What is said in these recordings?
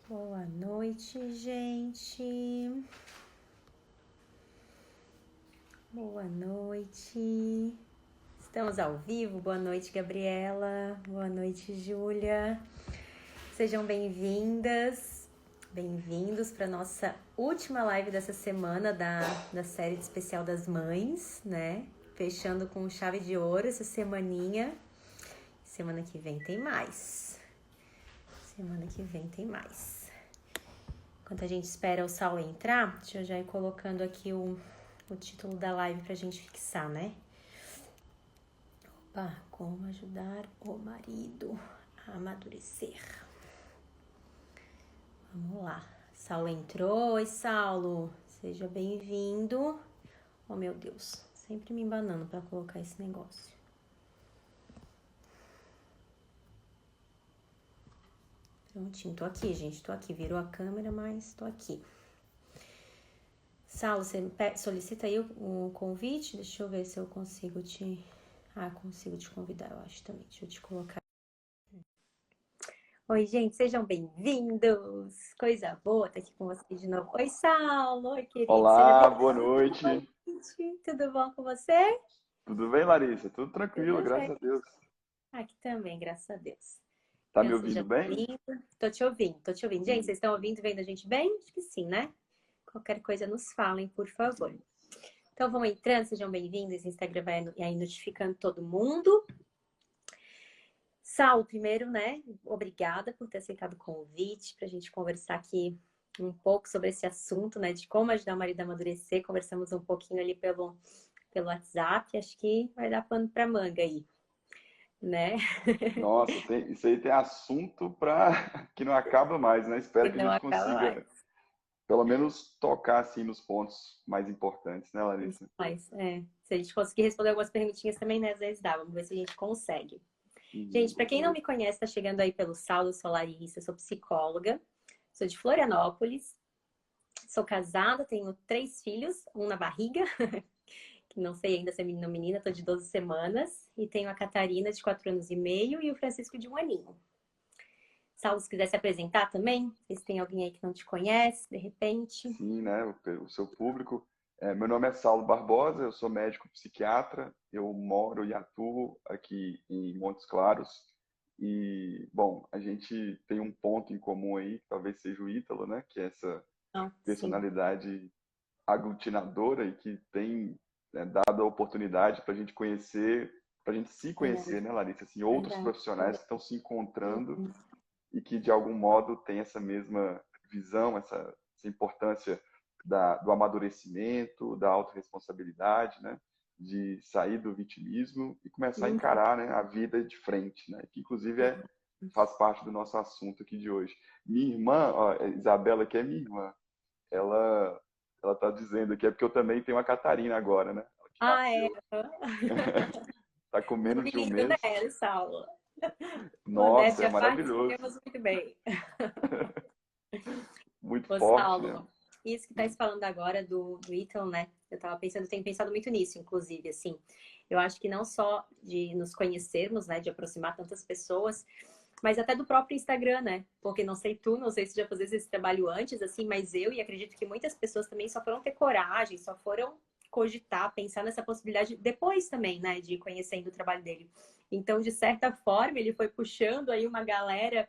Boa noite, gente. Boa noite. Estamos ao vivo. Boa noite, Gabriela. Boa noite, Júlia. Sejam bem-vindas, bem-vindos para nossa última live dessa semana da série de especial das mães, né? Fechando com chave de ouro essa semaninha. Semana que vem tem mais. Semana que vem tem mais. Enquanto a gente espera o Saulo entrar, deixa eu já ir colocando aqui o título da live pra gente fixar, né? Opa, como ajudar o marido a amadurecer. Vamos lá. Saulo entrou. Oi, Saulo. Seja bem-vindo. Oh, meu Deus. Sempre me embanando pra colocar esse negócio. Prontinho. Tô aqui, gente. Tô aqui. Virou a câmera, mas tô aqui. Saulo, você solicita aí o convite? Deixa eu ver se eu consigo te... consigo te convidar, eu acho também. Deixa eu te colocar. Oi, gente, sejam bem-vindos! Coisa boa estar aqui com vocês de novo. Oi, Saulo! Oi, querido! Seja Olá, boa bem-vindo! noite. Tudo bom com você? Tudo bem, Larissa? Tudo tranquilo, Tudo graças bem. a Deus. Aqui também, graças a Deus. Tá me Crianças já ouvindo bem? dormindo. Tô te ouvindo, tô te ouvindo. Gente, Hum, vocês estão ouvindo e vendo a gente bem? Acho que sim, né? Qualquer coisa nos falem, por favor. Então, vão entrando, sejam bem-vindos. O Instagram vai aí notificando todo mundo. Saulo, primeiro, né? Obrigada por ter aceitado o convite para a gente conversar aqui um pouco sobre esse assunto, né? De como ajudar o marido a amadurecer. Conversamos um pouquinho ali pelo WhatsApp. Acho que vai dar pano para manga aí, né? Nossa, isso aí tem assunto para que não acaba mais, né? E Espero que a não gente acaba mais. consiga, pelo menos, tocar assim nos pontos mais importantes, né, Larissa? Mas, se a gente conseguir responder algumas perguntinhas também, né? Às vezes dá. Vamos ver se a gente consegue. Gente, Uhum. para quem não me conhece, está chegando aí pelo Saulo, eu sou Larissa, sou psicóloga, sou de Florianópolis, sou casada, tenho 3 filhos, um na barriga, que não sei ainda se é menino ou menina, tô de 12 semanas, e tenho a Catarina de 4 anos e meio e o Francisco de 1 aninho. Saulo, se quiser se apresentar também, se tem alguém aí que não te conhece, de repente. Sim, né? O seu público. Meu nome é Saulo Barbosa, eu sou médico psiquiatra, eu moro e atuo aqui em Montes Claros. E, bom, a gente tem um ponto em comum aí, que talvez seja o Ítalo, né? Que é essa Ah, sim, personalidade aglutinadora e que tem, né, dado a oportunidade para a gente conhecer, para a gente se conhecer, verdade, né, Larissa? Assim, outros verdade, profissionais verdade. que estão se encontrando Uhum. e que de algum modo têm essa mesma visão, essa importância do amadurecimento, da autorresponsabilidade, né? De sair do vitimismo e começar a Uhum. encarar, né, a vida de frente, né? Que inclusive faz parte do nosso assunto aqui de hoje. Minha irmã, ó, a Isabela, que é minha irmã, ela ela tá dizendo aqui, é porque eu também tenho a Catarina agora, né? Ela que Ah, é. nasceu. Tá com menos Nome de um lindo, mês. né, Saulo? Nossa, é Modéstia à parte, maravilhoso. sabemos muito bem. Muito Ô, forte, né? Saulo, isso que tá se falando agora do Ítalo, né? Eu tava pensando, tenho pensado muito nisso, inclusive, assim. Eu acho que não só de nos conhecermos, né? De aproximar tantas pessoas, mas até do próprio Instagram, né? Porque não sei tu, não sei se já fazes esse trabalho antes, assim, mas eu e acredito que muitas pessoas também só foram ter coragem, só foram cogitar, pensar nessa possibilidade depois também, né? De ir conhecendo o trabalho dele. Então, de certa forma, ele foi puxando aí uma galera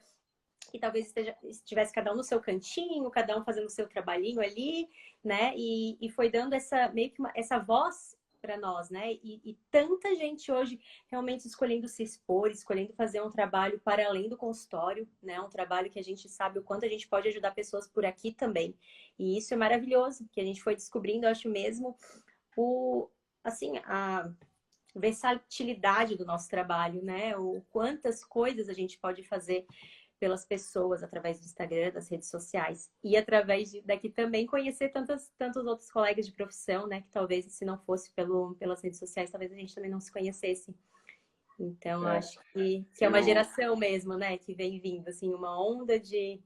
que talvez estivesse cada um no seu cantinho, cada um fazendo o seu trabalhinho ali, né? E foi dando essa meio que essa voz para nós, né? E tanta gente hoje realmente escolhendo se expor, escolhendo fazer um trabalho para além do consultório, né? Um trabalho que a gente sabe o quanto a gente pode ajudar pessoas por aqui também. E isso é maravilhoso, que a gente foi descobrindo, eu acho mesmo, o assim, a versatilidade do nosso trabalho, né? O quantas coisas a gente pode fazer pelas pessoas através do Instagram, das redes sociais e através daqui também conhecer tantos outros colegas de profissão, né? Que talvez se não fosse pelas redes sociais, talvez a gente também não se conhecesse. Então, É, acho que é uma eu, geração mesmo, né? Que vem vindo, assim, uma onda de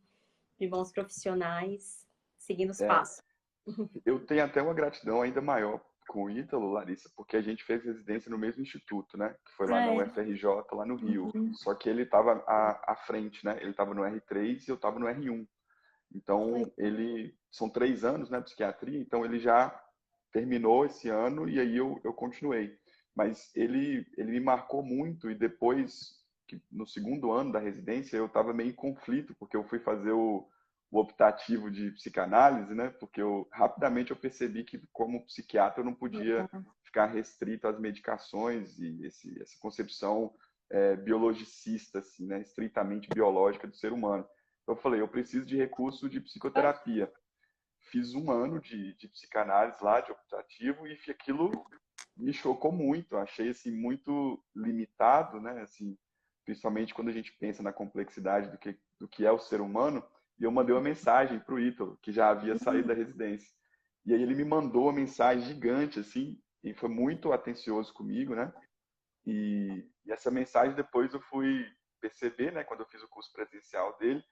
bons profissionais seguindo os é, passos. eu tenho até uma gratidão ainda maior com o Ítalo, Larissa, porque a gente fez residência no mesmo instituto, né? Que foi lá Ah, na é? UFRJ, lá no Rio. Uhum. Só que ele estava à frente, né? Ele estava no R3 e eu estava no R1. Então, ele são 3 anos, né, psiquiatria, então ele já terminou esse ano e aí eu continuei. Mas ele me marcou muito e depois, no segundo ano da residência, eu estava meio em conflito, porque eu fui fazer o optativo de psicanálise, né, porque rapidamente eu percebi que como psiquiatra eu não podia ficar restrito às medicações e essa concepção biologicista, assim, né, estritamente biológica do ser humano. Então eu falei, eu preciso de recurso de psicoterapia. Fiz um ano de psicanálise lá, de optativo, e aquilo me chocou muito. Achei assim muito limitado, né? Assim, principalmente quando a gente pensa na complexidade do que é o ser humano. E eu mandei uma mensagem para o Ítalo, que já havia saído da residência. E aí ele me mandou uma mensagem gigante, assim, e foi muito atencioso comigo, né? E essa mensagem depois eu fui perceber, né, quando eu fiz o curso presencial dele,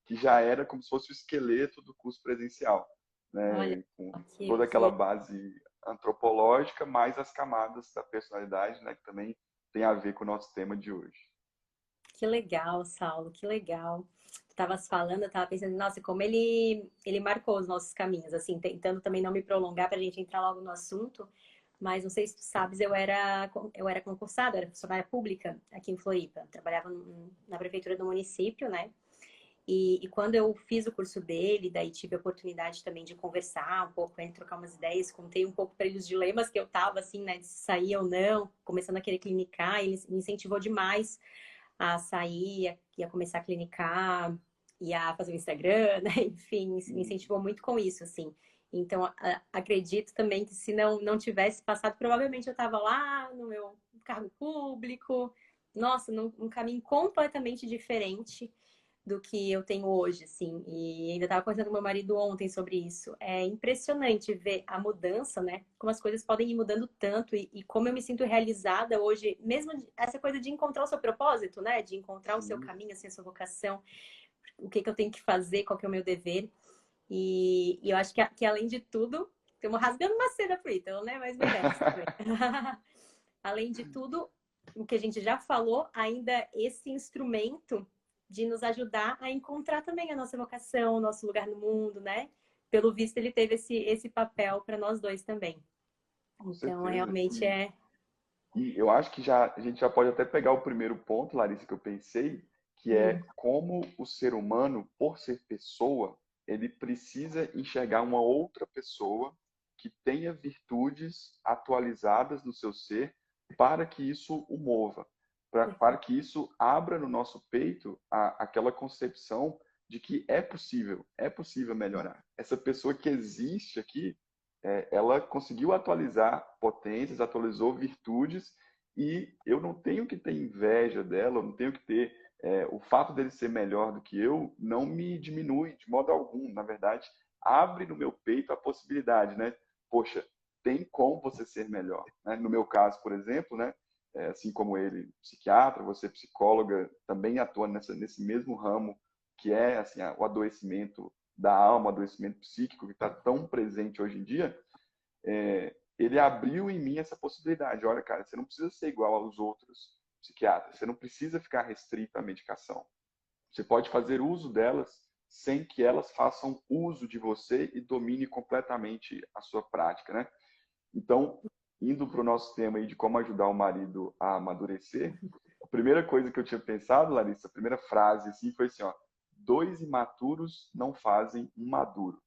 que já era como se fosse o esqueleto do curso presencial, Olha, né, com que, toda aquela que, base antropológica, mais as camadas da personalidade, né, que também tem a ver com o nosso tema de hoje. que legal, Saulo, que legal. Tu estavas falando, eu estava pensando, nossa, como ele marcou os nossos caminhos, assim, tentando também não me prolongar para a gente entrar logo no assunto, mas não sei se tu sabes, eu era concursada, eu era funcionária pública aqui em Floripa, trabalhava na prefeitura do município, né? E quando eu fiz o curso dele, daí tive a oportunidade também de conversar um pouco, né, trocar umas ideias, contei um pouco para ele os dilemas que eu tava, assim, né, de se sair ou não, começando a querer clinicar, ele me incentivou demais a sair, ia começar a clinicar, ia fazer o Instagram, né, enfim, me incentivou muito com isso, assim. Então, acredito também que se não tivesse passado, provavelmente eu estava lá no meu cargo público, nossa, num caminho completamente diferente do que eu tenho hoje, assim. E ainda estava conversando com meu marido ontem sobre isso. É impressionante ver a mudança, né? Como as coisas podem ir mudando tanto e como eu me sinto realizada hoje, mesmo essa coisa de encontrar o seu propósito, né? De encontrar o seu Sim, caminho, assim, a sua vocação, o que eu tenho que fazer, qual que é o meu dever. E eu acho que além de tudo, estamos rasgando uma seda pro Ítalo, né? Mas merece também. Além de tudo, o que a gente já falou, ainda esse instrumento de nos ajudar a encontrar também a nossa vocação, o nosso lugar no mundo, né? Pelo visto, ele teve esse papel para nós dois também. com Então, certeza. realmente é. E eu acho que a gente já pode até pegar o primeiro ponto, Larissa, que eu pensei, que é como o ser humano, por ser pessoa, ele precisa enxergar uma outra pessoa que tenha virtudes atualizadas no seu ser para que isso o mova, para que isso abra no nosso peito aquela concepção de que é possível melhorar. Essa pessoa que existe aqui, ela conseguiu atualizar potências, atualizou virtudes, e eu não tenho que ter inveja dela, eu não tenho que ter. O fato dele ser melhor do que eu não me diminui de modo algum. Na verdade, abre no meu peito a possibilidade, né? Poxa, tem como você ser melhor. Né? No meu caso, por exemplo, né? Assim como ele, psiquiatra, você psicóloga, também atua nesse mesmo ramo que é assim, o adoecimento da alma, adoecimento psíquico que está tão presente hoje em dia, ele abriu em mim essa possibilidade. Olha, cara, você não precisa ser igual aos outros psiquiatras, você não precisa ficar restrito à medicação. Você pode fazer uso delas sem que elas façam uso de você e domine completamente a sua prática, né? Então, indo para o nosso tema aí de como ajudar o marido a amadurecer, a primeira coisa que eu tinha pensado, Larissa, a primeira frase assim foi assim, ó: dois imaturos não fazem um maduro.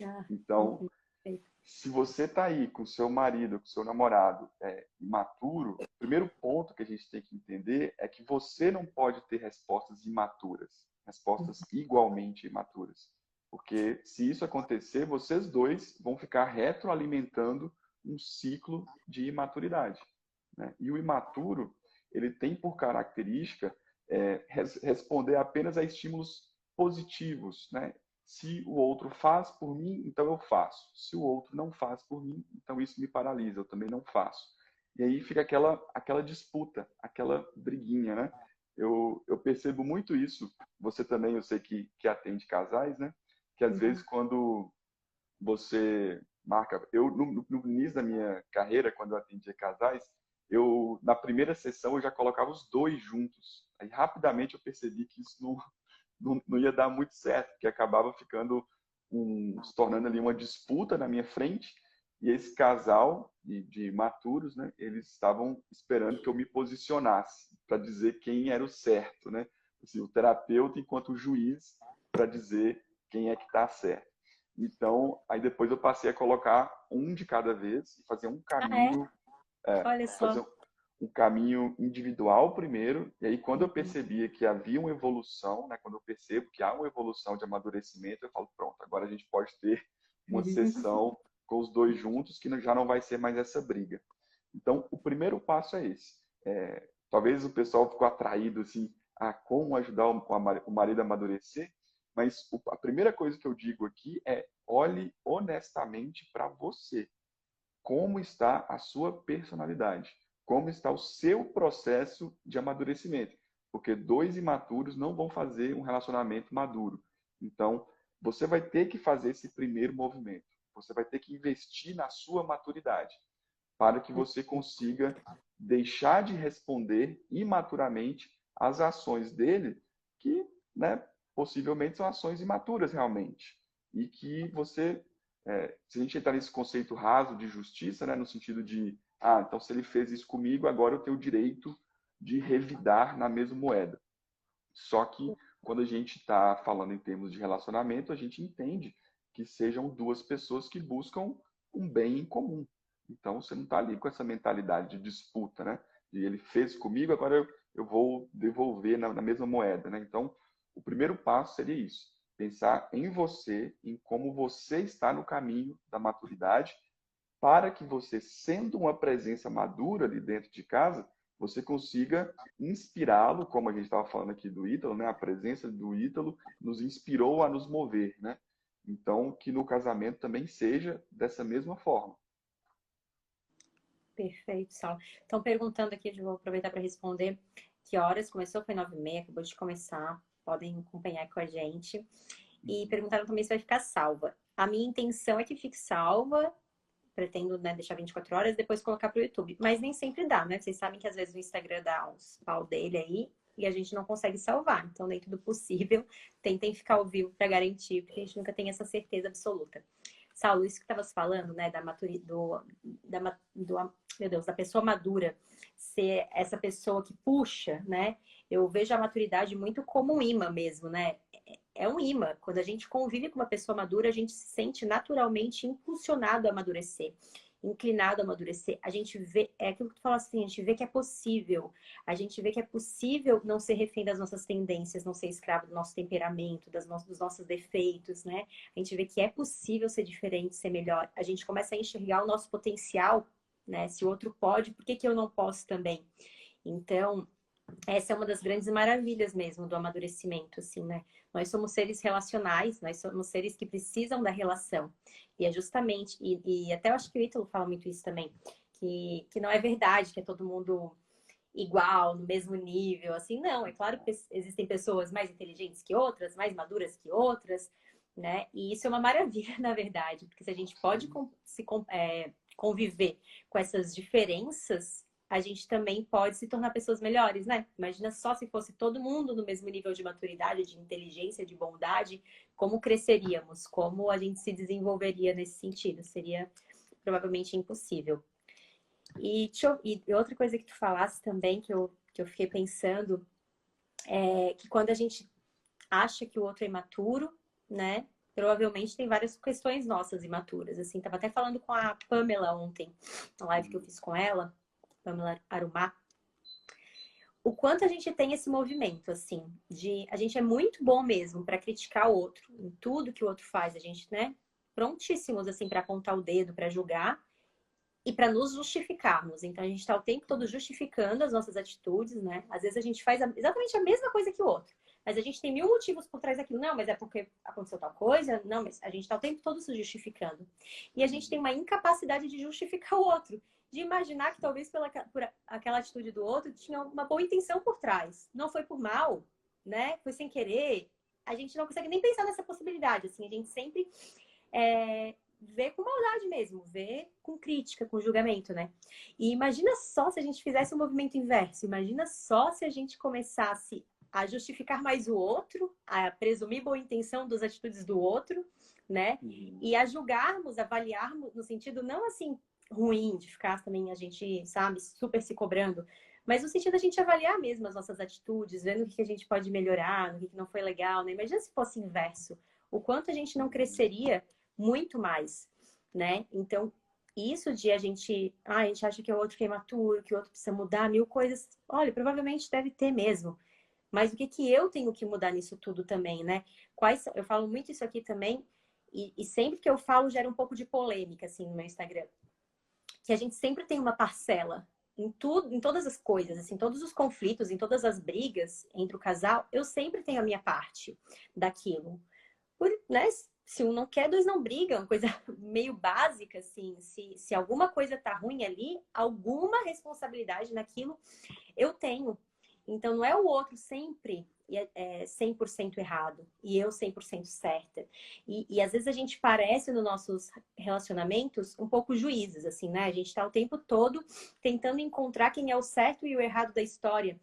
Ah, Então, uhum. se você está aí com seu marido, com seu namorado imaturo, o primeiro ponto que a gente tem que entender é que você não pode ter respostas imaturas, respostas igualmente imaturas. Porque se isso acontecer, vocês dois vão ficar retroalimentando um ciclo de imaturidade. Né? E o imaturo, ele tem por característica responder apenas a estímulos positivos, né? Se o outro faz por mim, então eu faço. Se o outro não faz por mim, então isso me paralisa, eu também não faço. E aí fica aquela disputa, aquela briguinha, né? Eu percebo muito isso. Você também, eu sei que atende casais, né? Que às vezes quando você marca. No início da minha carreira, quando eu atendia casais, na primeira sessão, eu já colocava os dois juntos. Aí rapidamente eu percebi que isso não ia dar muito certo, porque acabava ficando se tornando ali uma disputa na minha frente. E esse casal de maturos, né, eles estavam esperando que eu me posicionasse para dizer quem era o certo, né? Assim, o terapeuta enquanto o juiz para dizer quem é que está certo. Então, aí depois eu passei a colocar um de cada vez e fazer um Ah, é? caminho, Olha só. fazer um caminho individual primeiro, e aí quando eu Uhum. percebia que havia uma evolução, né, quando eu percebo que há uma evolução de amadurecimento, eu falo, pronto, agora a gente pode ter uma sessão com os dois juntos, que já não vai ser mais essa briga. Então, o primeiro passo é esse. Talvez o pessoal ficou atraído assim, a como ajudar o marido a amadurecer, mas a primeira coisa que eu digo aqui é olhe honestamente para você. Como está a sua personalidade? Como está o seu processo de amadurecimento? Porque dois imaturos não vão fazer um relacionamento maduro. Então, você vai ter que fazer esse primeiro movimento. Você vai ter que investir na sua maturidade para que você consiga deixar de responder imaturamente às ações dele, que, né, possivelmente são ações imaturas realmente. E que você, se a gente entrar nesse conceito raso de justiça, né, no sentido de, então se ele fez isso comigo, agora eu tenho o direito de revidar na mesma moeda. Só que quando a gente está falando em termos de relacionamento, a gente entende que sejam duas pessoas que buscam um bem em comum. Então você não está ali com essa mentalidade de disputa, né? De ele fez comigo, agora eu vou devolver na mesma moeda, né? Então o primeiro passo seria isso: pensar em você, em como você está no caminho da maturidade, para que você, sendo uma presença madura ali dentro de casa, você consiga inspirá-lo, como a gente estava falando aqui do Ítalo, né? A presença do Ítalo nos inspirou a nos mover, né? Então, que no casamento também seja dessa mesma forma. Perfeito, Sal. Estão perguntando aqui, eu vou aproveitar para responder. Que horas começou? Foi 9h30, acabou de começar. Podem acompanhar com a gente. E Uhum. perguntaram também se vai ficar salva. A minha intenção é que fique salva. Pretendo, né, deixar 24 horas e depois colocar para o YouTube. Mas nem sempre dá, né? Vocês sabem que às vezes o Instagram dá uns pau dele aí e a gente não consegue salvar. Então, dentro do possível, tentem ficar ao vivo para garantir, porque a gente nunca tem essa certeza absoluta. Saulo, isso que estavas falando, né, da maturidade, meu Deus, da pessoa madura ser essa pessoa que puxa, né? Eu vejo a maturidade muito como um imã mesmo, né? É um imã. Quando a gente convive com uma pessoa madura, a gente se sente naturalmente impulsionado a amadurecer, inclinado a amadurecer. A gente vê, é aquilo que tu fala assim, a gente vê que é possível. A gente vê que é possível não ser refém das nossas tendências, não ser escravo do nosso temperamento, dos nossos defeitos, né? A gente vê que é possível ser diferente, ser melhor. A gente começa a enxergar o nosso potencial, né? Se o outro pode, por que que eu não posso também? Então, essa é uma das grandes maravilhas mesmo do amadurecimento, assim, né? Nós somos seres relacionais, nós somos seres que precisam da relação. E é justamente, e até eu acho que o Ítalo fala muito isso também, que não é verdade que é todo mundo igual, no mesmo nível, assim, não. É claro que existem pessoas mais inteligentes que outras, mais maduras que outras, né? E isso é uma maravilha, na verdade, porque se a gente pode conviver com essas diferenças, a gente também pode se tornar pessoas melhores, né? Imagina só se fosse todo mundo no mesmo nível de maturidade, de inteligência, de bondade, como cresceríamos, como a gente se desenvolveria nesse sentido. Seria provavelmente impossível. E outra coisa que tu falasse também, que eu fiquei pensando, é que quando a gente acha que o outro é imaturo, né? Provavelmente tem várias questões nossas imaturas. Assim, tava até falando com a Pamela ontem, na live que eu fiz com ela, Pamela Arumá, o quanto a gente tem esse movimento, assim, de a gente é muito bom mesmo para criticar o outro, em tudo que o outro faz, a gente, né? Prontíssimos, assim, para apontar o dedo, para julgar e para nos justificarmos. Então a gente está o tempo todo justificando as nossas atitudes, né? Às vezes a gente faz exatamente a mesma coisa que o outro, mas a gente tem mil motivos por trás daquilo. Não, mas é porque aconteceu tal coisa. Não, mas a gente está o tempo todo se justificando. E a gente tem uma incapacidade de justificar o outro, de imaginar que talvez por aquela atitude do outro tinha uma boa intenção por trás. Não foi por mal, né? Foi sem querer. A gente não consegue nem pensar nessa possibilidade. Assim, a gente sempre vê com maldade mesmo, vê com crítica, com julgamento, né? E imagina só se a gente fizesse um movimento inverso. Imagina só se a gente começasse a justificar mais o outro, a presumir boa intenção das atitudes do outro, né? E a julgarmos, avaliarmos no sentido não assim ruim de ficar também a gente, sabe, super se cobrando, mas no sentido da gente avaliar mesmo as nossas atitudes, vendo o que a gente pode melhorar, no que não foi legal, né? Imagina se fosse inverso, o quanto a gente não cresceria muito mais, né? Então, isso de a gente acha que o outro é imaturo, que o outro precisa mudar, mil coisas. Olha, provavelmente deve ter mesmo. Mas o que que eu tenho que mudar nisso tudo também, né? Eu falo muito isso aqui também, e sempre que eu falo gera um pouco de polêmica, assim, no meu Instagram. Que a gente sempre tem uma parcela em tudo, em todas as coisas, assim, todos os conflitos, em todas as brigas entre o casal, eu sempre tenho a minha parte daquilo. Né? Se um não quer, dois não brigam, coisa meio básica, assim. Se alguma coisa tá ruim ali, alguma responsabilidade naquilo eu tenho. Então, não é o outro sempre 100% errado e eu 100% certa. E às vezes a gente parece, nos nossos relacionamentos, um pouco juízes, assim, né? A gente tá o tempo todo tentando encontrar quem é o certo e o errado da história.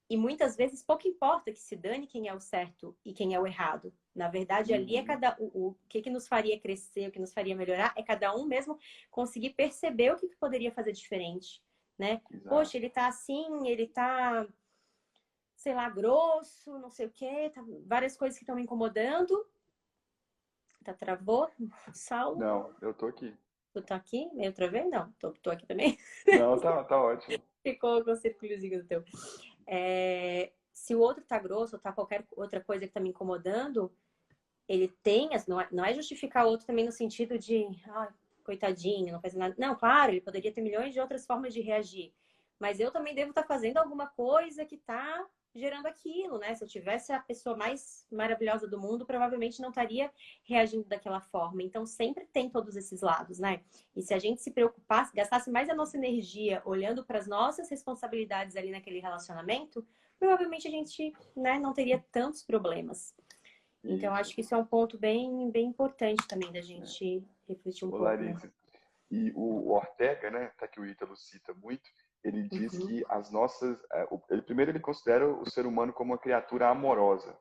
E muitas vezes pouco importa que se dane quem é o certo e quem é o errado. Na verdade, ali é o que nos faria crescer, o que nos faria melhorar, é cada um mesmo conseguir perceber o que poderia fazer diferente, né? Exato. Poxa, ele tá assim, ele tá, sei lá, grosso, não sei o quê, tá várias coisas que estão me incomodando. Tá, travou? Saulo, Não, eu tô aqui. tu tá aqui? Eu travei? Não, tô aqui também. Não, tá ótimo. Ficou com o círculozinho do teu. Se o outro tá grosso ou tá qualquer outra coisa que tá me incomodando, ele tem, não é justificar o outro também no sentido de, coitadinho, não faz nada. Não, claro, ele poderia ter milhões de outras formas de reagir. Mas eu também devo estar fazendo alguma coisa que está gerando aquilo, né? Se eu tivesse a pessoa mais maravilhosa do mundo, provavelmente não estaria reagindo daquela forma. Então, sempre tem todos esses lados, né? E se a gente se preocupasse, gastasse mais a nossa energia olhando para as nossas responsabilidades ali naquele relacionamento, provavelmente a gente, né, não teria tantos problemas. Então, Isso. acho que isso é um ponto bem importante também da gente refletir um Ô, pouco, né? Larissa, e o Ortega, né, tá que o Ítalo cita muito, ele diz Uhum. que as nossas, primeiro ele considera o ser humano como uma criatura amorosa,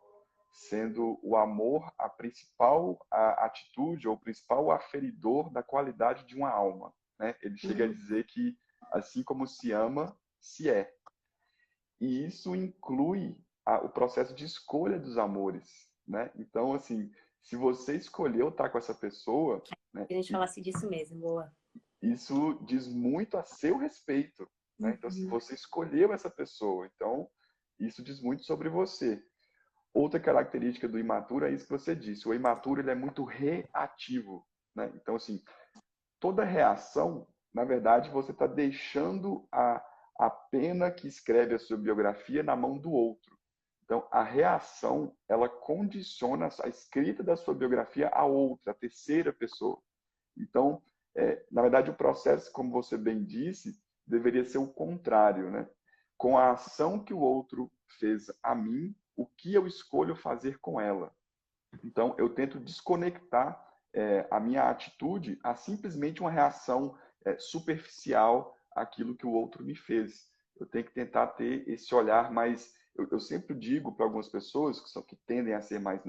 sendo o amor a principal atitude ou o principal aferidor da qualidade de uma alma, né? Ele chega a Uhum. dizer que assim como se ama, se é. E isso inclui o processo de escolha dos amores, né? Então, assim, se você escolheu estar com essa pessoa, né, Se a gente falasse disso mesmo, boa. isso diz muito a seu respeito, né? Então, se Uhum. você escolheu essa pessoa, então isso diz muito sobre você. Outra característica do imaturo é isso que você disse. O imaturo ele é muito reativo, né? Então, assim, toda reação, na verdade, você está deixando a pena que escreve a sua biografia na mão do outro. Então, a reação, ela condiciona a escrita da sua biografia a outra, a terceira pessoa. Então, na verdade, o processo, como você bem disse, deveria ser o contrário, né? Com a ação que o outro fez a mim, o que eu escolho fazer com ela. Então, eu tento desconectar a minha atitude a simplesmente uma reação superficial àquilo que o outro me fez. Eu tenho que tentar ter esse olhar mais. Eu sempre digo para algumas pessoas que tendem a ser mais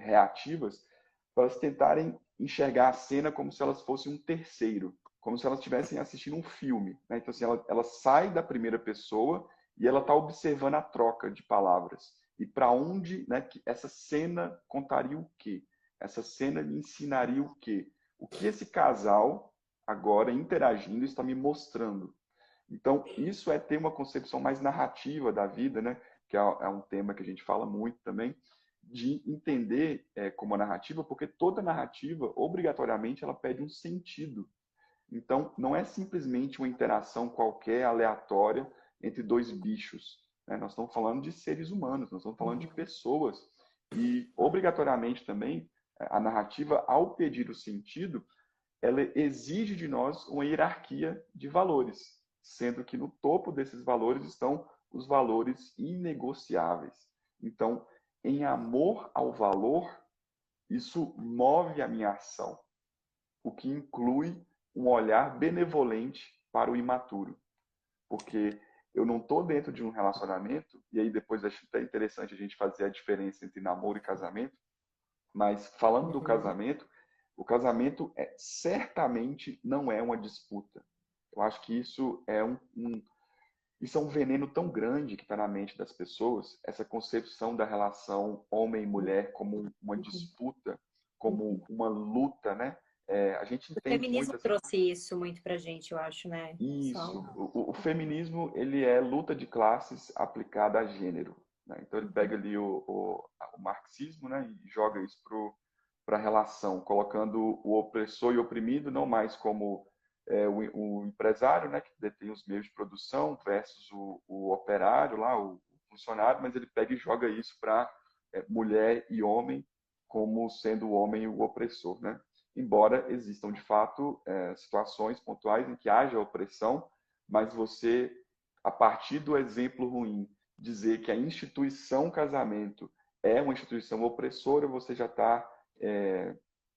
reativas, para elas tentarem enxergar a cena como se elas fossem um terceiro, como se elas estivessem assistindo um filme, né? Então, assim, ela sai da primeira pessoa e ela está observando a troca de palavras. E para onde, né, que essa cena contaria o quê? Essa cena me ensinaria o quê? O que esse casal, agora interagindo, está me mostrando? Então, isso é ter uma concepção mais narrativa da vida, né? Que é um tema que a gente fala muito também, de entender como a narrativa, porque toda narrativa, obrigatoriamente, ela pede um sentido. Então, não é simplesmente uma interação qualquer, aleatória, entre dois bichos, né? Nós estamos falando de seres humanos, nós estamos falando de Uhum. pessoas. E, obrigatoriamente também, a narrativa, ao pedir o sentido, ela exige de nós uma hierarquia de valores, sendo que no topo desses valores estão os valores inegociáveis. Então, em amor ao valor, isso move a minha ação, o que inclui um olhar benevolente para o imaturo. Porque eu não estou dentro de um relacionamento, e aí depois acho até interessante a gente fazer a diferença entre namoro e casamento, mas falando do Uhum. casamento, o casamento certamente não é uma disputa. Eu acho que isso é um veneno tão grande que está na mente das pessoas, essa concepção da relação homem e mulher como uma Uhum. disputa, Uhum. como uma luta, né? A gente O entende feminismo muito essa. trouxe isso muito pra gente, eu acho, né? Isso. Só. O feminismo, ele é luta de classes aplicada a gênero, né? Então ele pega Uhum. ali o marxismo, né, e joga isso para a relação, colocando o opressor e oprimido não mais como o empresário, né, que detém os meios de produção, versus o operário lá, o funcionário, mas ele pega e joga isso para mulher e homem como sendo o homem o opressor, né? Embora existam de fato situações pontuais em que haja opressão, mas você, a partir do exemplo ruim, dizer que a instituição casamento é uma instituição opressora, você já está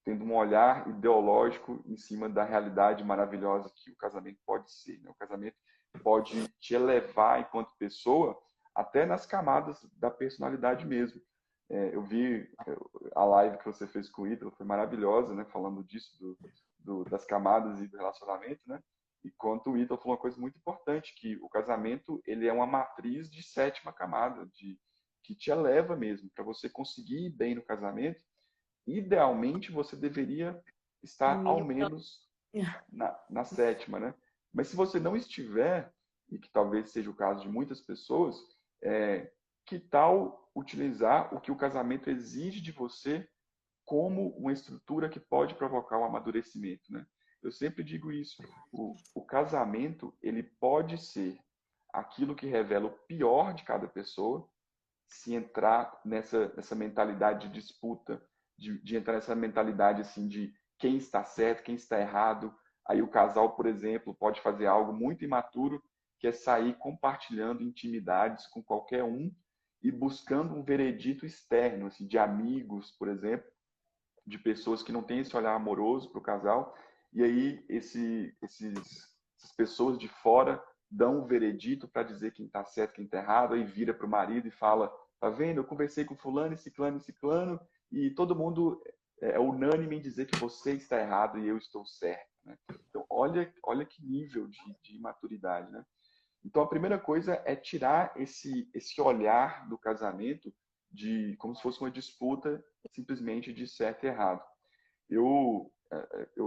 tendo um olhar ideológico em cima da realidade maravilhosa que o casamento pode ser, né? O casamento pode te elevar enquanto pessoa até nas camadas da personalidade mesmo. Eu vi a live que você fez com o Ítalo, foi maravilhosa, né? Falando disso, das camadas e do relacionamento, né? E quanto o Ítalo falou uma coisa muito importante, que o casamento ele é uma matriz de sétima camada, que te eleva mesmo. Para você conseguir ir bem no casamento, idealmente você deveria No estar ao mínimo. menos na sétima, né? Mas se você não estiver, e que talvez seja o caso de muitas pessoas, que tal utilizar o que o casamento exige de você como uma estrutura que pode provocar o amadurecimento, né? Eu sempre digo isso. O casamento, ele pode ser aquilo que revela o pior de cada pessoa, se entrar nessa mentalidade de disputa, de entrar nessa mentalidade assim de quem está certo, quem está errado. Aí o casal, por exemplo, pode fazer algo muito imaturo, que é sair compartilhando intimidades com qualquer um e buscando um veredito externo, assim, de amigos, por exemplo, de pessoas que não têm esse olhar amoroso para o casal. E aí essas pessoas de fora dão um veredito para dizer quem está certo, quem está errado, aí vira para o marido e fala: tá vendo? Eu conversei com fulano, e ciclano, e todo mundo é unânime em dizer que você está errado e eu estou certo, né? Então, olha que nível de imaturidade, né? Então, a primeira coisa é tirar esse olhar do casamento de como se fosse uma disputa simplesmente de certo e errado. Eu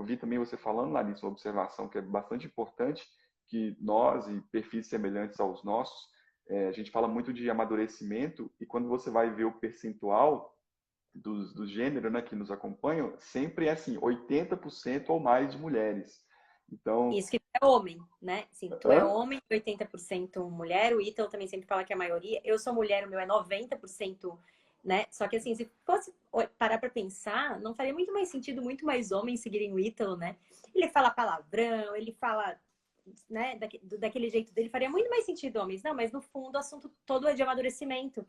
vi também você falando, Larissa, uma observação que é bastante importante, que nós e perfis semelhantes aos nossos, a gente fala muito de amadurecimento e quando você vai ver o percentual do gênero, né, que nos acompanham, sempre é assim, 80% ou mais de mulheres. Então, Isso que tu é homem, né? Sim, tu é hã? homem, 80% mulher. O Ítalo também sempre fala que é a maioria. Eu sou mulher, o meu é 90%, né? Só que assim, se fosse parar pra pensar, não faria muito mais sentido muito mais homens seguirem o Ítalo, né? Ele fala palavrão, ele fala, né, daquele jeito dele, faria muito mais sentido homens. Não, mas no fundo o assunto todo é de amadurecimento.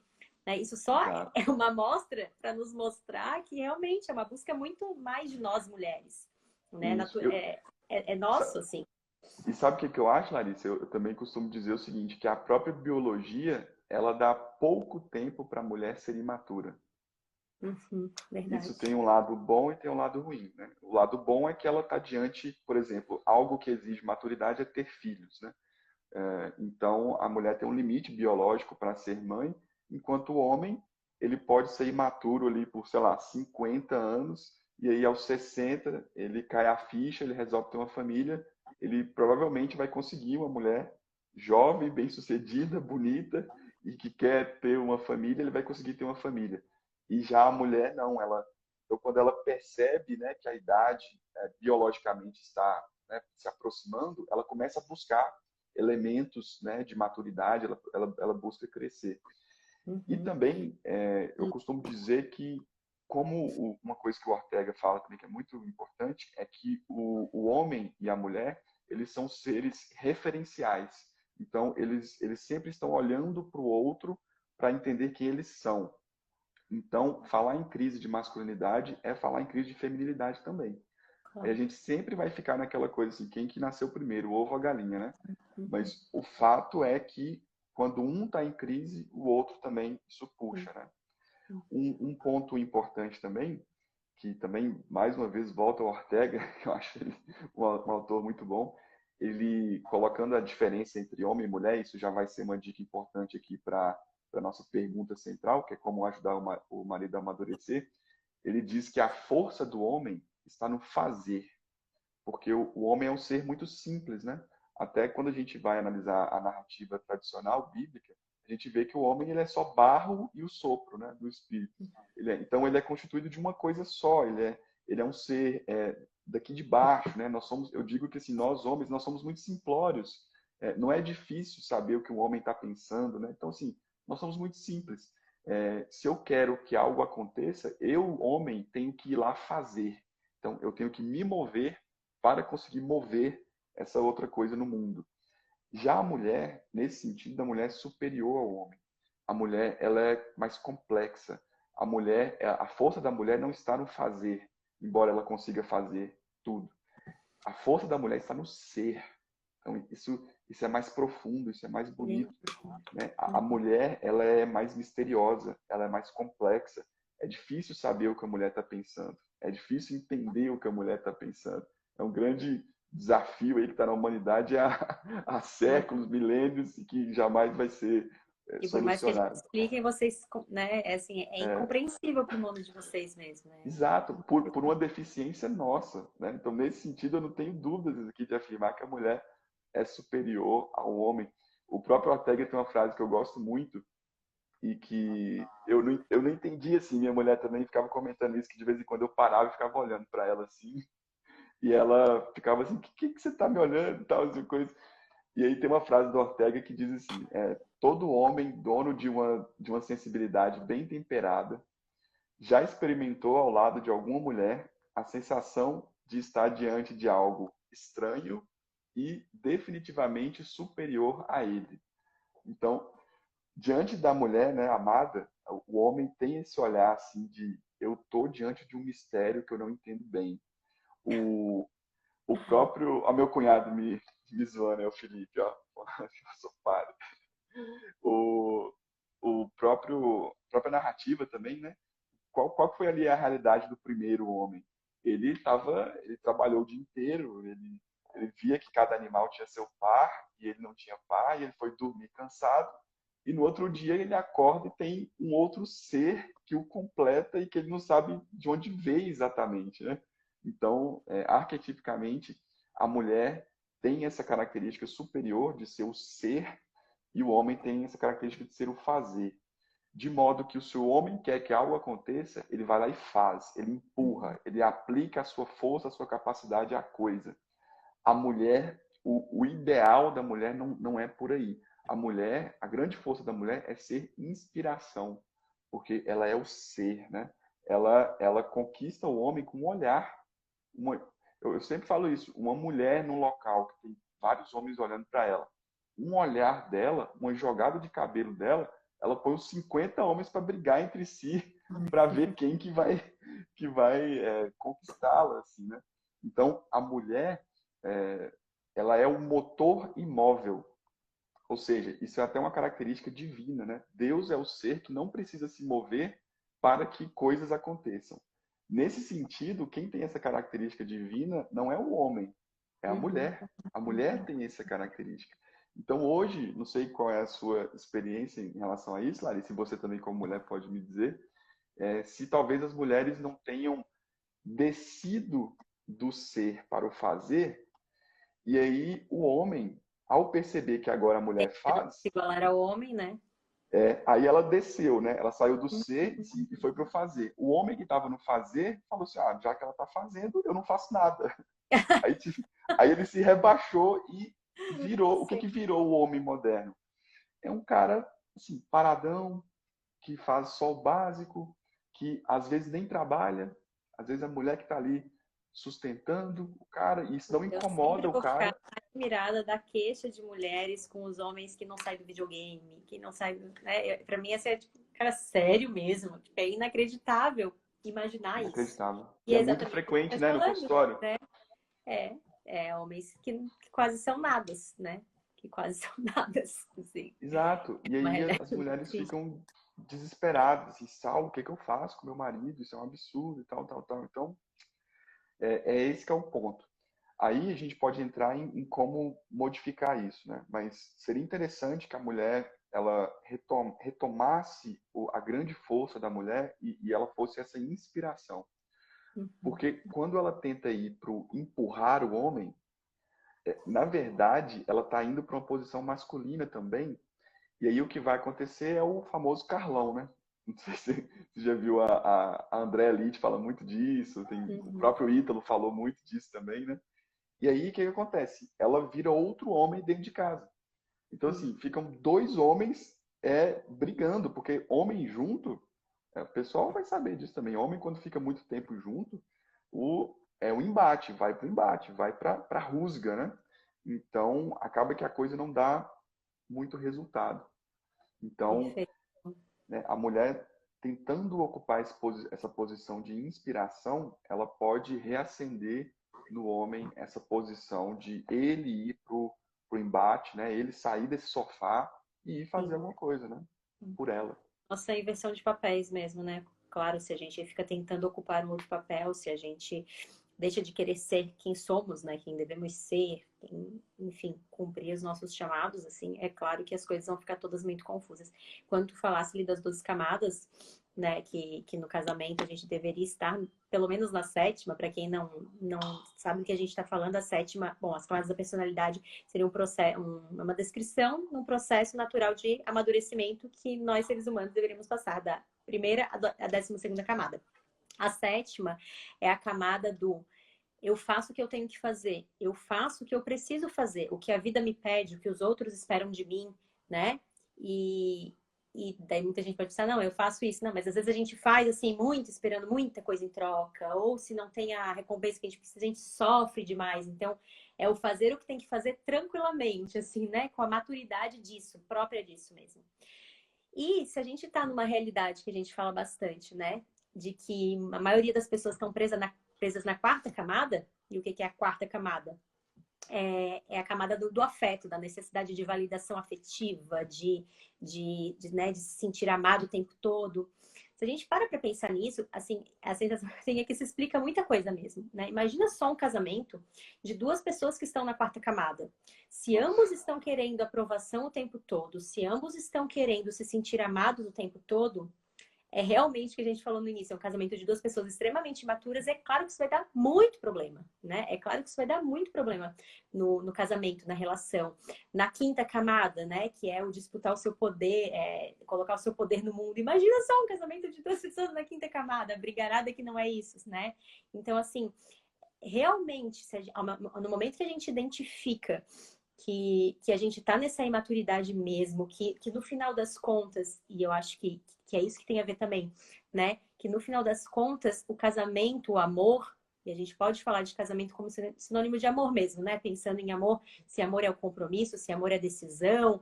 Né? Isso só Exato. é uma amostra para nos mostrar que realmente é uma busca muito mais de nós mulheres. Né? Isso. É nosso, assim. E sabe o que eu acho, Larissa? Eu também costumo dizer o seguinte, que a própria biologia, ela dá pouco tempo para a mulher ser imatura. Uhum, Isso verdade. tem um lado bom e tem um lado ruim, né? O lado bom é que ela está diante, por exemplo, algo que exige maturidade é ter filhos, né? Então, a mulher tem um limite biológico para ser mãe, enquanto o homem, ele pode ser imaturo ali por, sei lá, 50 anos, e aí aos 60 ele cai a ficha, ele resolve ter uma família, ele provavelmente vai conseguir uma mulher jovem, bem-sucedida, bonita, e que quer ter uma família, ele vai conseguir ter uma família. E já a mulher, não, então, quando ela percebe, né, que a idade biologicamente está, né, se aproximando, ela começa a buscar elementos, né, de maturidade, ela busca crescer. E Uhum. também eu costumo dizer que, como uma coisa que o Ortega fala também que é muito importante, é que o homem e a mulher, eles são seres referenciais. Então, eles sempre estão olhando para o outro para entender quem eles são. Então, falar em crise de masculinidade é falar em crise de feminilidade também. Aí a gente sempre vai ficar naquela coisa assim, quem que nasceu primeiro, o ovo ou a galinha, né? Uhum. Mas o fato é que quando um está em crise, o outro também isso Sim. puxa, né? Um ponto importante também, que também, mais uma vez, volta ao Ortega, que eu acho ele um autor muito bom, ele colocando a diferença entre homem e mulher, isso já vai ser uma dica importante aqui para a nossa pergunta central, que é como ajudar o marido a amadurecer. Ele diz que a força do homem está no fazer, porque o homem é um ser muito simples, né? Até quando a gente vai analisar a narrativa tradicional bíblica, a gente vê que o homem ele é só barro e o sopro, né, do espírito. Então ele é constituído de uma coisa só. Ele é um ser daqui de baixo, né? Nós somos, eu digo que assim, nós homens nós somos muito simplórios. Não é difícil saber o que o homem está pensando, né? Então assim, nós somos muito simples. Se eu quero que algo aconteça, eu, homem, tenho que ir lá fazer. Então eu tenho que me mover para conseguir mover essa outra coisa no mundo. Já a mulher, nesse sentido, a mulher é superior ao homem. A mulher, ela é mais complexa. A força da mulher não está no fazer, embora ela consiga fazer tudo. A força da mulher está no ser. Então, isso é mais profundo, isso é mais bonito, né? A mulher, ela é mais misteriosa, ela é mais complexa. É difícil saber o que a mulher está pensando. É difícil entender o que a mulher está pensando. É um grande desafio aí que está na humanidade há séculos, milênios, e que jamais vai ser E por mais que a gente solucionado. explique, vocês, né, é assim, é incompreensível para o mundo de vocês mesmo, né? Exato, por uma deficiência nossa, né? Então, nesse sentido, eu não tenho dúvidas aqui de afirmar que a mulher é superior ao homem. O próprio Ortega tem uma frase que eu gosto muito, e que eu não entendi assim. Minha mulher também ficava comentando isso, que de vez em quando eu parava e ficava olhando para ela assim, e ela ficava assim: que você tá me olhando e tal, assim, coisa. E aí tem uma frase do Ortega que diz assim: todo homem dono de uma sensibilidade bem temperada já experimentou ao lado de alguma mulher a sensação de estar diante de algo estranho e definitivamente superior a ele. Então, diante da mulher, né, amada, o homem tem esse olhar assim de eu tô diante de um mistério que eu não entendo bem. O, o próprio, meu cunhado me zoando, é o Felipe, ó, eu sou padre. O, a própria narrativa também, né? Qual foi ali a realidade do primeiro homem? Ele trabalhou o dia inteiro, ele via que cada animal tinha seu par e ele não tinha par, e ele foi dormir cansado. E no outro dia ele acorda e tem um outro ser que o completa e que ele não sabe de onde veio exatamente, né? Então, arquetipicamente, a mulher tem essa característica superior de ser o ser e o homem tem essa característica de ser o fazer. De modo que se o homem quer que algo aconteça, ele vai lá e faz, ele empurra, ele aplica a sua força, a sua capacidade à coisa. A mulher, o ideal da mulher não é por aí. A mulher, a grande força da mulher é ser inspiração, porque ela é o ser, né? Ela conquista o homem com um olhar. Uma, eu sempre falo isso, uma mulher num local que tem vários homens olhando para ela, um olhar dela, uma jogada de cabelo dela, ela põe os 50 homens para brigar entre si, para ver quem que vai conquistá-la, assim, né? Então, a mulher, é, ela é o motor imóvel, ou seja, isso é até uma característica divina, né? Deus é o ser que não precisa se mover para que coisas aconteçam. Nesse sentido, quem tem essa característica divina não é o homem, é a Uhum. mulher. A mulher tem essa característica. Então, hoje, não sei qual é a sua experiência em relação a isso, Larissa, se você também, como mulher, pode me dizer, se talvez as mulheres não tenham descido do ser para o fazer, e aí o homem, ao perceber que agora a mulher Querendo faz, se igualar ao homem, né? aí ela desceu, né? Ela saiu do ser e foi para o fazer. O homem que estava no fazer falou assim: já que ela está fazendo, eu não faço nada. Aí, aí ele se rebaixou e virou. O que Sim. que virou o homem moderno? É um cara assim, paradão, que faz só o básico, que às vezes nem trabalha, às vezes a mulher que está ali sustentando o cara, e isso não Eu sempre incomoda o vou ficar cara. admirada da queixa de mulheres com os homens que não saem do videogame, que não saem, né? Pra mim, essa é tipo, cara, sério mesmo. Tipo, é inacreditável. imaginar isso. Inacreditável. E E é é muito exatamente o que frequente, você né, está no falando, consultório. né? Homens que quase são nadas, né? Que quase são nadas, assim. Exato. E Uma aí realidade as muito mulheres triste. ficam desesperadas, assim, Saulo, o que que eu faço com meu marido? Isso é um absurdo e tal, tal, tal. Então, é esse que é o ponto. Aí a gente pode entrar em como modificar isso, né? Mas seria interessante que a mulher ela retomasse a grande força da mulher e ela fosse essa inspiração. Uhum. Porque quando ela tenta ir para o empurrar o homem, na verdade, ela está indo para uma posição masculina também. E aí o que vai acontecer é o famoso Carlão, né? Não sei se você já viu a Andréa Lid fala muito disso, o Uhum. próprio Ítalo falou muito disso também, né? E aí o que acontece? Ela vira outro homem dentro de casa. Então, assim, ficam dois homens brigando, porque homem junto, o pessoal vai saber disso também. Homem, quando fica muito tempo junto, o embate, vai para o embate, vai para a rusga, né? Então, acaba que a coisa não dá muito resultado. Então, Perfeito. né, a mulher tentando ocupar essa posição de inspiração, ela pode reacender no homem essa posição de ele ir pro embate, né? Ele sair desse sofá e ir fazer Sim. alguma coisa, né? Por ela. Nossa, inversão de papéis mesmo, né? Claro, se a gente fica tentando ocupar um outro papel, se a gente deixa de querer ser quem somos, né? Quem devemos ser, enfim, cumprir os nossos chamados, assim, é claro que as coisas vão ficar todas muito confusas. Quando tu falasse ali das 12 camadas, né? Que no casamento a gente deveria estar pelo menos na sétima, para quem não sabe o que a gente está falando, a sétima, bom, as camadas da personalidade seria um processo, uma descrição de um processo natural de amadurecimento que nós, seres humanos, deveríamos passar da primeira à 12ª camada. A sétima é a camada do eu faço o que eu tenho que fazer, eu faço o que eu preciso fazer, o que a vida me pede, o que os outros esperam de mim, né? E daí muita gente pode pensar, não, eu faço isso. Não, mas às vezes a gente faz assim muito, esperando muita coisa em troca, ou se não tem a recompensa que a gente precisa, a gente sofre demais. Então, é o fazer o que tem que fazer tranquilamente, assim, né? Com a maturidade disso, própria disso mesmo. E se a gente tá numa realidade que a gente fala bastante, né? De que a maioria das pessoas estão presas na quarta camada, e o que é a quarta camada? É a camada do afeto, da necessidade de validação afetiva, né, de se sentir amado o tempo todo. Se a gente para pensar nisso, assim, a sensação assim, é que se explica muita coisa mesmo, né? Imagina só um casamento de duas pessoas que estão na quarta camada. Se Nossa, ambos estão querendo aprovação o tempo todo, se ambos estão querendo se sentir amados o tempo todo, é realmente o que a gente falou no início, é um casamento de duas pessoas extremamente imaturas, é claro que isso vai dar muito problema, né? É claro que isso vai dar muito problema no casamento, na relação. Na quinta camada, né, que é o disputar o seu poder, colocar o seu poder no mundo. Imagina só um casamento de duas pessoas na quinta camada, brigarada que não é isso, né? Então, assim, realmente, no momento que a gente identifica que a gente está nessa imaturidade mesmo, que no final das contas, e eu acho que é isso que tem a ver também, né? Que no final das contas, o casamento, o amor, e a gente pode falar de casamento como sinônimo de amor mesmo, né? Pensando em amor, se amor é o compromisso, se amor é a decisão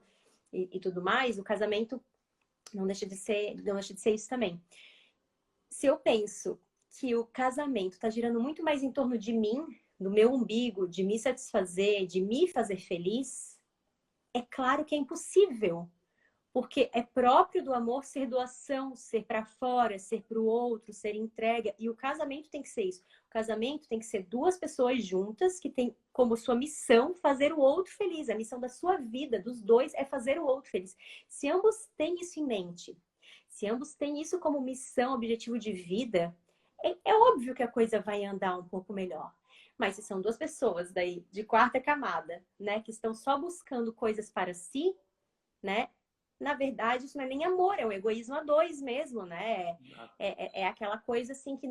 e tudo mais, o casamento não deixa de ser isso também. Se eu penso que o casamento está girando muito mais em torno de mim, do meu umbigo, de me satisfazer, de me fazer feliz, é claro que é impossível, porque é próprio do amor ser doação, ser para fora, ser para o outro, ser entrega, e o casamento tem que ser isso. O casamento tem que ser duas pessoas juntas que têm como sua missão fazer o outro feliz. A missão da sua vida, dos dois, é fazer o outro feliz. Se ambos têm isso em mente, se ambos têm isso como missão, objetivo de vida, é óbvio que a coisa vai andar um pouco melhor. Mas se são duas pessoas daí de quarta camada, né, que estão só buscando coisas para si, né? Na verdade, isso não é nem amor, é um egoísmo a dois mesmo, né? É aquela coisa assim que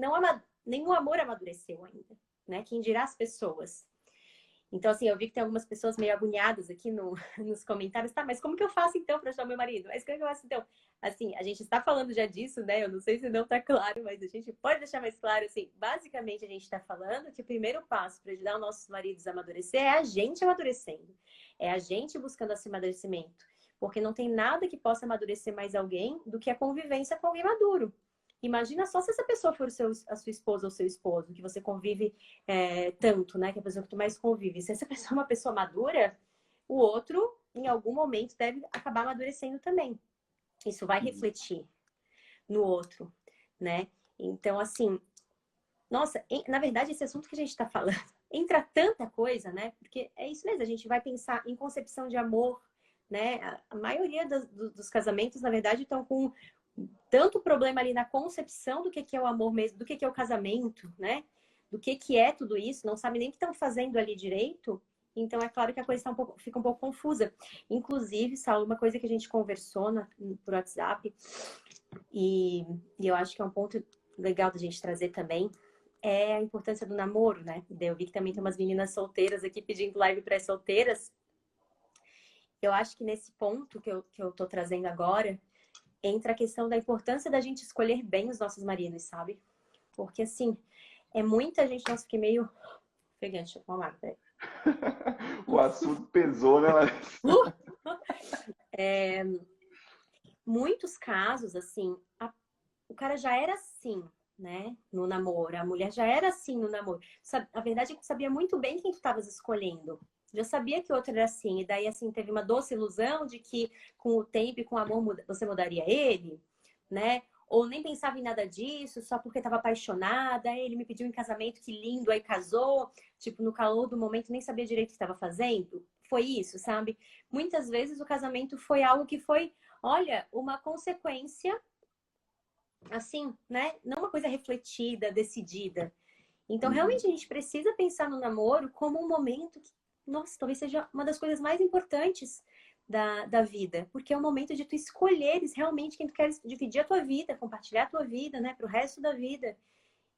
nenhum amor amadureceu ainda, né? Quem dirá as pessoas. Então, assim, eu vi que tem algumas pessoas meio agoniadas aqui nos comentários. Tá, mas como que eu faço então para ajudar meu marido? Mas como que eu faço então? Assim, a gente está falando já disso, né? Eu não sei se não está claro, mas a gente pode deixar mais claro, assim. Basicamente, a gente está falando que o primeiro passo para ajudar os nossos maridos a amadurecer é a gente amadurecendo. É a gente buscando esse amadurecimento. Porque não tem nada que possa amadurecer mais alguém do que a convivência com alguém maduro. Imagina só se essa pessoa for a sua esposa ou seu esposo, que você convive tanto, né? Que é a pessoa que tu mais convive. Se essa pessoa é uma pessoa madura, o outro, em algum momento, deve acabar amadurecendo também. Isso vai refletir no outro, né? Então, assim, nossa, na verdade, esse assunto que a gente está falando entra tanta coisa, né? Porque é isso mesmo, a gente vai pensar em concepção de amor, né? A maioria dos casamentos, na verdade, estão com tanto problema ali na concepção do que é o amor mesmo, do que é o casamento, né? Do que é tudo isso, não sabe nem o que estão fazendo ali direito. Então, é claro que a coisa fica um pouco confusa. Inclusive, Saulo, uma coisa que a gente conversou por WhatsApp, e eu acho que é um ponto legal da gente trazer também, é a importância do namoro, né? Eu vi que também tem umas meninas solteiras aqui pedindo live para as solteiras. Eu acho que nesse ponto que eu tô trazendo agora, entra a questão da importância da gente escolher bem os nossos maridos, sabe? Porque, assim, é muita gente... Nossa, fiquei meio... Pegando, deixa eu tomar, velho. O assunto pesou, né, Larissa? Muitos casos, assim, o cara já era assim, né? No namoro. A mulher já era assim no namoro. A verdade é que tu sabia muito bem quem tu estavas escolhendo. Já sabia que o outro era assim. E daí, assim, teve uma doce ilusão de que com o tempo e com o amor você mudaria ele, né? Ou nem pensava em nada disso, só porque estava apaixonada. Aí ele me pediu em casamento, que lindo, aí casou. Tipo, no calor do momento, nem sabia direito o que estava fazendo. Foi isso, sabe? Muitas vezes o casamento foi algo que foi, olha, uma consequência assim, né? Não uma coisa refletida, decidida. Então, realmente, a gente precisa pensar no namoro como um momento que, nossa, talvez seja uma das coisas mais importantes da vida. Porque é o momento de tu escolheres realmente quem tu queres dividir a tua vida, compartilhar a tua vida, né? Pro resto da vida.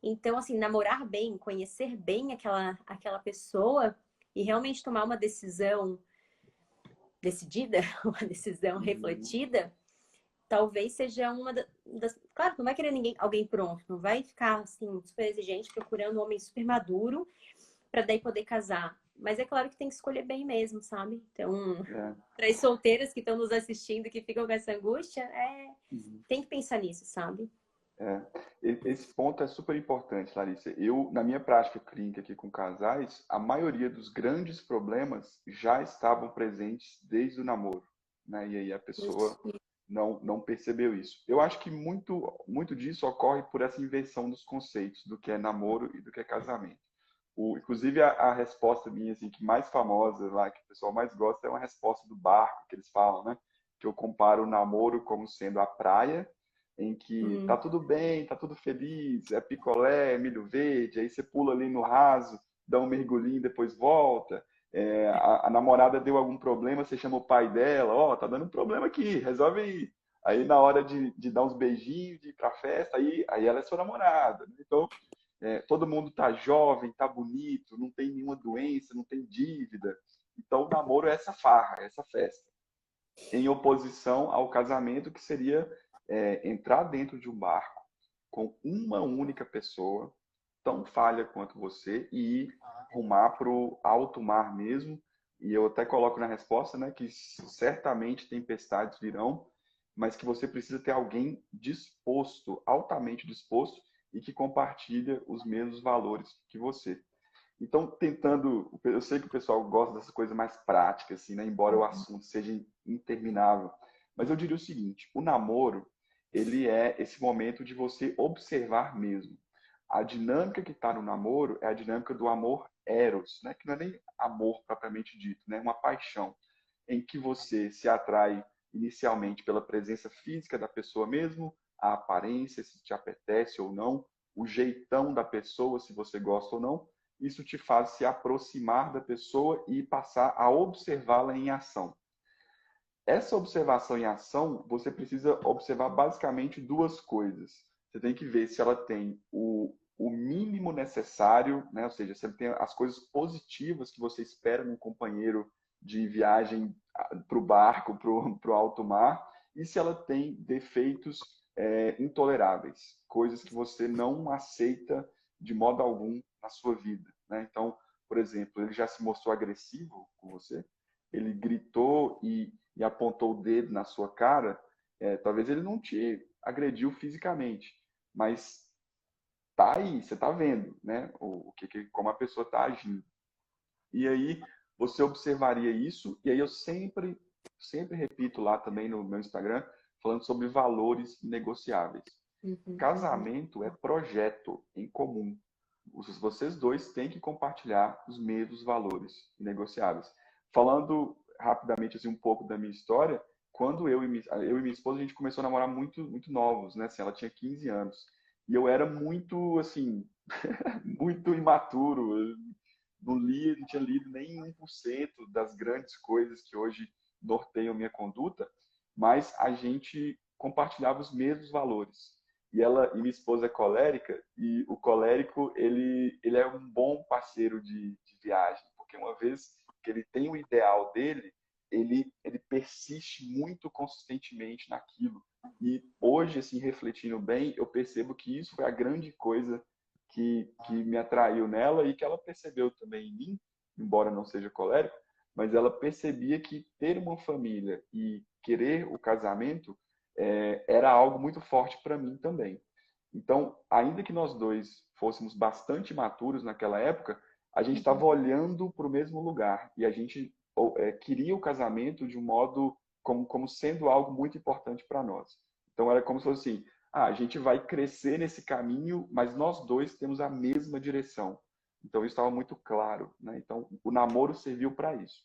Então, assim, namorar bem, conhecer bem aquela pessoa e realmente tomar uma decisão decidida, uma decisão refletida, talvez seja uma das... Claro, não vai querer alguém pronto, não vai ficar assim, super exigente, procurando um homem super maduro para daí poder casar. Mas é claro que tem que escolher bem mesmo, sabe? Então, para as solteiras que estão nos assistindo, que ficam com essa angústia, tem que pensar nisso, sabe? É. Esse ponto é super importante, Larissa. Eu, na minha prática clínica aqui com casais, a maioria dos grandes problemas já estavam presentes desde o namoro, né? E aí a pessoa não percebeu isso. Eu acho que muito disso ocorre por essa inversão dos conceitos do que é namoro e do que é casamento. Inclusive, a resposta minha, assim, que mais famosa lá, que o pessoal mais gosta, é uma resposta do barco, que eles falam, né? Que eu comparo o namoro como sendo a praia, em que tá tudo bem, tá tudo feliz, é picolé, é milho verde, aí você pula ali no raso, dá um mergulhinho, depois volta. A namorada deu algum problema, você chama o pai dela, ó, tá dando um problema aqui, resolve aí. Aí na hora de dar uns beijinhos, de ir pra festa, aí ela é sua namorada. Né? Então, todo mundo tá jovem, tá bonito, não tem nenhuma doença, não tem dívida. Então, o namoro é essa farra, é essa festa. Em oposição ao casamento, que seria entrar dentro de um barco com uma única pessoa, tão falha quanto você, e ir rumar para o alto mar mesmo. E eu até coloco na resposta, né, que certamente tempestades virão, mas que você precisa ter alguém disposto, altamente disposto, e que compartilha os mesmos valores que você. Então, eu sei que o pessoal gosta dessa coisa mais prática, assim, né? Embora o assunto seja interminável. Mas eu diria o seguinte: o namoro, ele é esse momento de você observar mesmo. A dinâmica que está no namoro é a dinâmica do amor eros, né? Que não é nem amor propriamente dito, né? É uma paixão em que você se atrai inicialmente pela presença física da pessoa mesmo, a aparência, se te apetece ou não, o jeitão da pessoa, se você gosta ou não. Isso te faz se aproximar da pessoa e passar a observá-la em ação. Essa observação em ação, você precisa observar basicamente duas coisas. Você tem que ver se ela tem o mínimo necessário, né? Ou seja, se ela tem as coisas positivas que você espera num companheiro de viagem para o barco, para o alto mar, e se ela tem defeitos intoleráveis, coisas que você não aceita de modo algum na sua vida. Né? Então, por exemplo, ele já se mostrou agressivo com você, ele gritou e apontou o dedo na sua cara, talvez ele não te agrediu fisicamente, mas tá aí, você tá vendo, né? Como a pessoa tá agindo. E aí você observaria isso, e aí eu sempre repito lá também no meu Instagram, falando sobre valores negociáveis. Uhum, uhum. Casamento é projeto em comum. Vocês dois têm que compartilhar os mesmos valores negociáveis. Falando rapidamente assim, um pouco da minha história, quando eu e minha esposa, a gente começou a namorar muito novos, né? Assim, ela tinha 15 anos. E eu era muito, assim, muito imaturo. Eu não tinha lido nem 1% das grandes coisas que hoje norteiam minha conduta, mas a gente compartilhava os mesmos valores. E minha esposa é colérica, e o colérico, ele é um bom parceiro de viagem, porque uma vez que ele tem o ideal dele, ele persiste muito consistentemente naquilo. E hoje, assim, refletindo bem, eu percebo que isso foi a grande coisa que me atraiu nela e que ela percebeu também em mim, embora não seja colérico, mas ela percebia que ter uma família e querer o casamento era algo muito forte para mim também. Então, ainda que nós dois fôssemos bastante maturos naquela época, a gente estava olhando para o mesmo lugar e a gente queria o casamento de um modo como sendo algo muito importante para nós. Então, era como se fosse assim: a gente vai crescer nesse caminho, mas nós dois temos a mesma direção. Então, isso estava muito claro, né? Então, o namoro serviu para isso.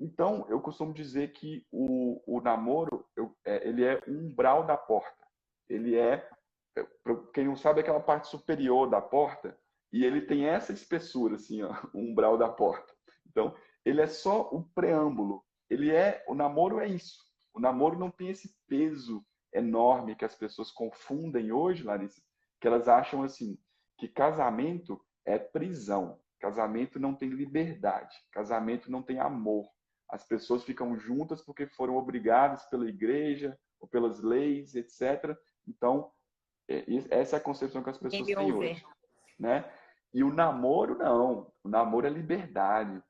Então, eu costumo dizer que o namoro, ele é um umbral da porta. Ele para quem não sabe, é aquela parte superior da porta, e ele tem essa espessura, assim, ó, o umbral da porta. Então, ele é só o preâmbulo. O namoro é isso. O namoro não tem esse peso enorme que as pessoas confundem hoje, Larissa, que elas acham assim, que casamento é prisão. Casamento não tem liberdade. Casamento não tem amor. As pessoas ficam juntas porque foram obrigadas pela igreja ou pelas leis, etc. Então, essa é a concepção que as pessoas Game têm over. hoje, né? E o namoro não. O namoro é liberdade.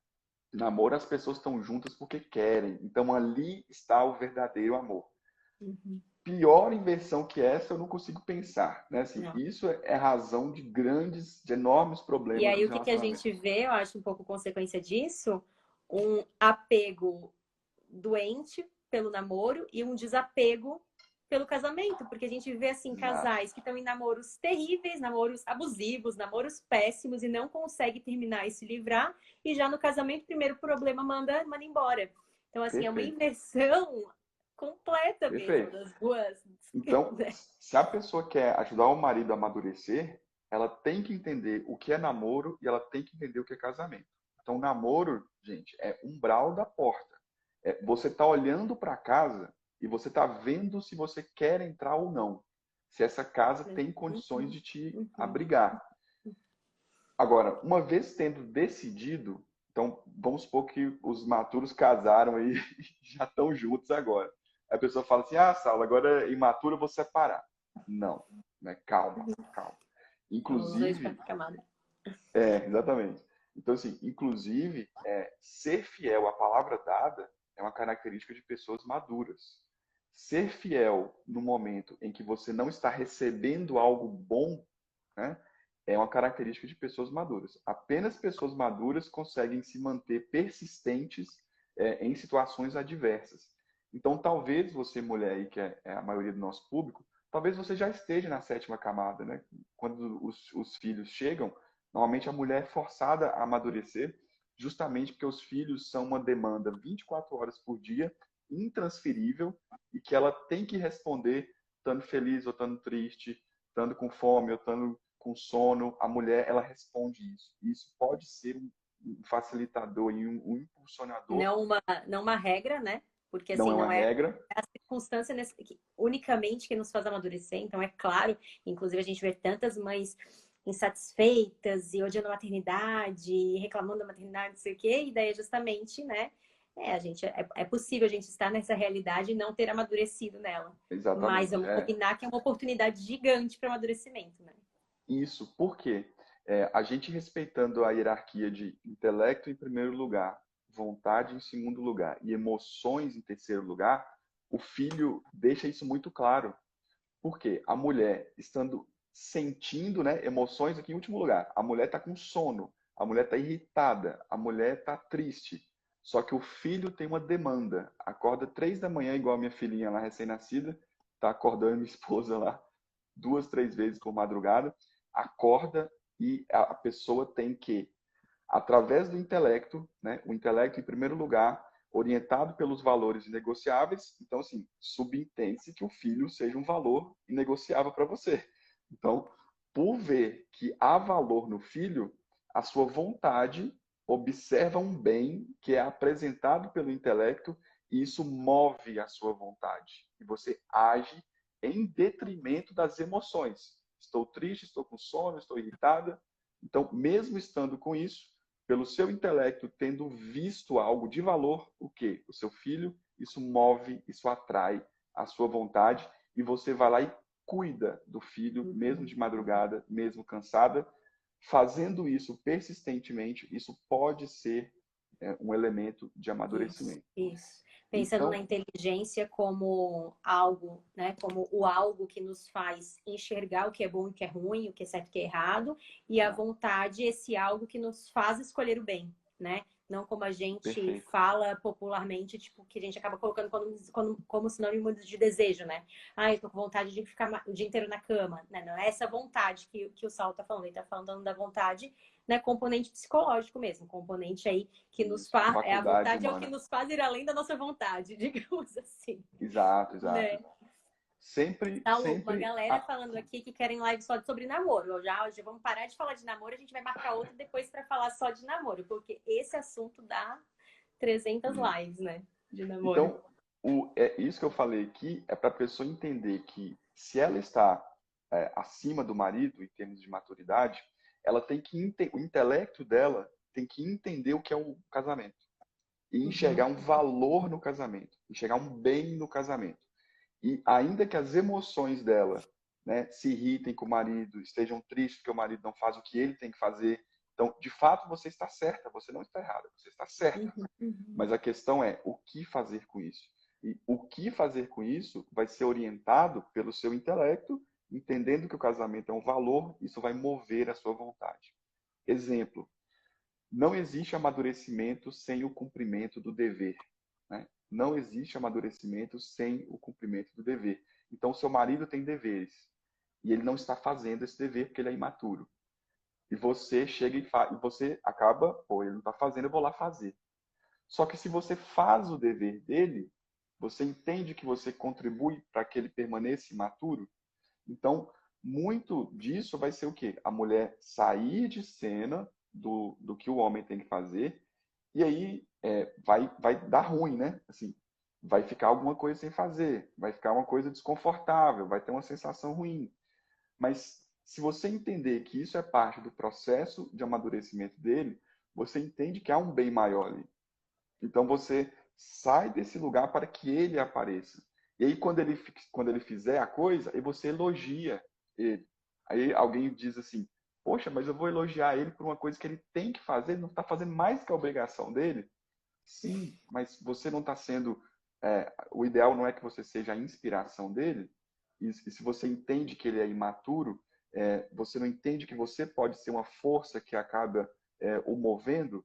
O namoro as pessoas estão juntas porque querem. Então ali está o verdadeiro amor. Uhum. Pior inversão que essa eu não consigo pensar, né? Assim, Não. isso é razão de enormes E problemas aí, nos o que que a relacionamentos. gente vê, eu acho um pouco consequência disso, um apego doente pelo namoro e um desapego pelo casamento, porque a gente vê assim Exato. casais que estão em namoros terríveis, namoros abusivos, namoros péssimos e não conseguem terminar e se livrar, e já no casamento, primeiro problema manda embora. Então assim, é uma Perfeito. inversão completa mesmo Perfeito. das duas, Então, né? se a pessoa quer ajudar o marido a amadurecer, ela tem que entender o que é namoro e ela tem que entender o que é casamento. Então, namoro, gente, é umbral da porta. Você está olhando para a casa e você está vendo se você quer entrar ou não. Se essa casa tem condições Uhum, de te uhum. abrigar. Agora, uma vez tendo decidido, então vamos supor que os maturos casaram aí e já estão juntos agora. Aí a pessoa fala assim: ah, Saulo, agora imaturo eu vou separar. Não, né? Calma, calma. Então, os dois Inclusive, quartos camada. exatamente. Então, assim, inclusive, ser fiel à palavra dada é uma característica de pessoas maduras. Ser fiel no momento em que você não está recebendo algo bom, né, é uma característica de pessoas maduras. Apenas pessoas maduras conseguem se manter persistentes em situações adversas. Então, talvez você, mulher aí, que é a maioria do nosso público, talvez você já esteja na sétima camada, né? Quando os filhos chegam, normalmente a mulher é forçada a amadurecer, justamente porque os filhos são uma demanda 24 horas por dia, intransferível, e que ela tem que responder estando feliz ou estando triste, estando com fome ou estando com sono. A mulher, ela responde isso. E isso pode ser um facilitador e um impulsionador, Não uma regra, né? Porque não é assim, uma não é regra. a circunstância unicamente que nos faz amadurecer. Então, é claro, inclusive a gente vê tantas mães insatisfeitas e odiando a maternidade, e reclamando da maternidade, não sei o quê, e daí é justamente, né? É possível a gente estar nessa realidade e não ter amadurecido nela. Mas Exatamente. vamos combinar que é uma oportunidade gigante para amadurecimento, né? Isso porque a gente respeitando a hierarquia de intelecto em primeiro lugar, vontade em segundo lugar e emoções em terceiro lugar, o filho deixa isso muito claro. Porque a mulher, estando sentindo, né, emoções aqui em último lugar. A mulher está com sono, a mulher está irritada, a mulher está triste. Só que o filho tem uma demanda. Acorda 3 da manhã, igual a minha filhinha lá recém-nascida, está acordando minha esposa lá 2, 3 vezes por madrugada. Acorda e a pessoa tem que, através do intelecto, né, o intelecto em primeiro lugar, orientado pelos valores inegociáveis. Então, assim, subentende-se que o filho seja um valor inegociável para você. Então, por ver que há valor no filho, a sua vontade observa um bem que é apresentado pelo intelecto e isso move a sua vontade. E você age em detrimento das emoções. Estou triste, estou com sono, estou irritada. Então, mesmo estando com isso, pelo seu intelecto, tendo visto algo de valor, o quê? O seu filho, isso move, isso atrai a sua vontade e você vai lá e cuida do filho, mesmo de madrugada, mesmo cansada. Fazendo isso persistentemente, isso pode ser um elemento de Isso, amadurecimento. isso. Pensando na Então, inteligência como algo, né? Como o algo que nos faz enxergar o que é bom e o que é ruim, o que é certo e o que é errado, e a vontade, esse algo que nos faz escolher o bem, né? Não como a gente perfeito. fala popularmente, tipo, que a gente acaba colocando como sinônimo de desejo, né? Ah, eu tô com vontade de ficar o dia inteiro na cama, né? Não é essa vontade que o Saulo tá falando, ele tá falando da vontade, né? Componente psicológico mesmo, componente aí que nos Isso, a faz, a faculdade vontade é o que humana. nos faz ir além da nossa vontade, digamos assim, Exato, exato. né? Sempre, Saulo, uma sempre. galera falando aqui que querem live só sobre namoro. Hoje vamos parar de falar de namoro, a gente vai marcar outra depois para falar só de namoro, porque esse assunto dá 300 lives, né? De namoro. Então, isso que eu falei aqui é para a pessoa entender que se ela está acima do marido em termos de maturidade, ela tem que o intelecto dela tem que entender o que é um casamento e enxergar Uhum. um valor no casamento, enxergar um bem no casamento. E ainda que as emoções dela, né, se irritem com o marido, estejam tristes porque o marido não faz o que ele tem que fazer, então, de fato, você está certa, você não está errada, você está certa. Uhum. Uhum. Mas a questão é o que fazer com isso. E o que fazer com isso vai ser orientado pelo seu intelecto, entendendo que o casamento é um valor, isso vai mover a sua vontade. Exemplo: não existe amadurecimento sem o cumprimento do dever. Né? Não existe amadurecimento sem o cumprimento do dever. Então, seu marido tem deveres e ele não está fazendo esse dever porque ele é imaturo. E você chega e você acaba, pô, ele não está fazendo, eu vou lá fazer. Só que se você faz o dever dele, você entende que você contribui para que ele permaneça imaturo. Então, muito disso vai ser o quê? A mulher sair de cena do que o homem tem que fazer, e aí vai dar ruim, né? Assim, vai ficar alguma coisa sem fazer, vai ficar uma coisa desconfortável, vai ter uma sensação ruim. Mas se você entender que isso é parte do processo de amadurecimento dele, você entende que há um bem maior ali. Então você sai desse lugar para que ele apareça. E aí quando ele fizer a coisa, aí você elogia ele. Aí alguém diz assim: poxa, mas eu vou elogiar ele por uma coisa que ele tem que fazer, ele não está fazendo mais que a obrigação dele. Sim, mas você não está sendo. O ideal não é que você seja a inspiração dele. E se você entende que ele é imaturo, você não entende que você pode ser uma força que acaba o movendo.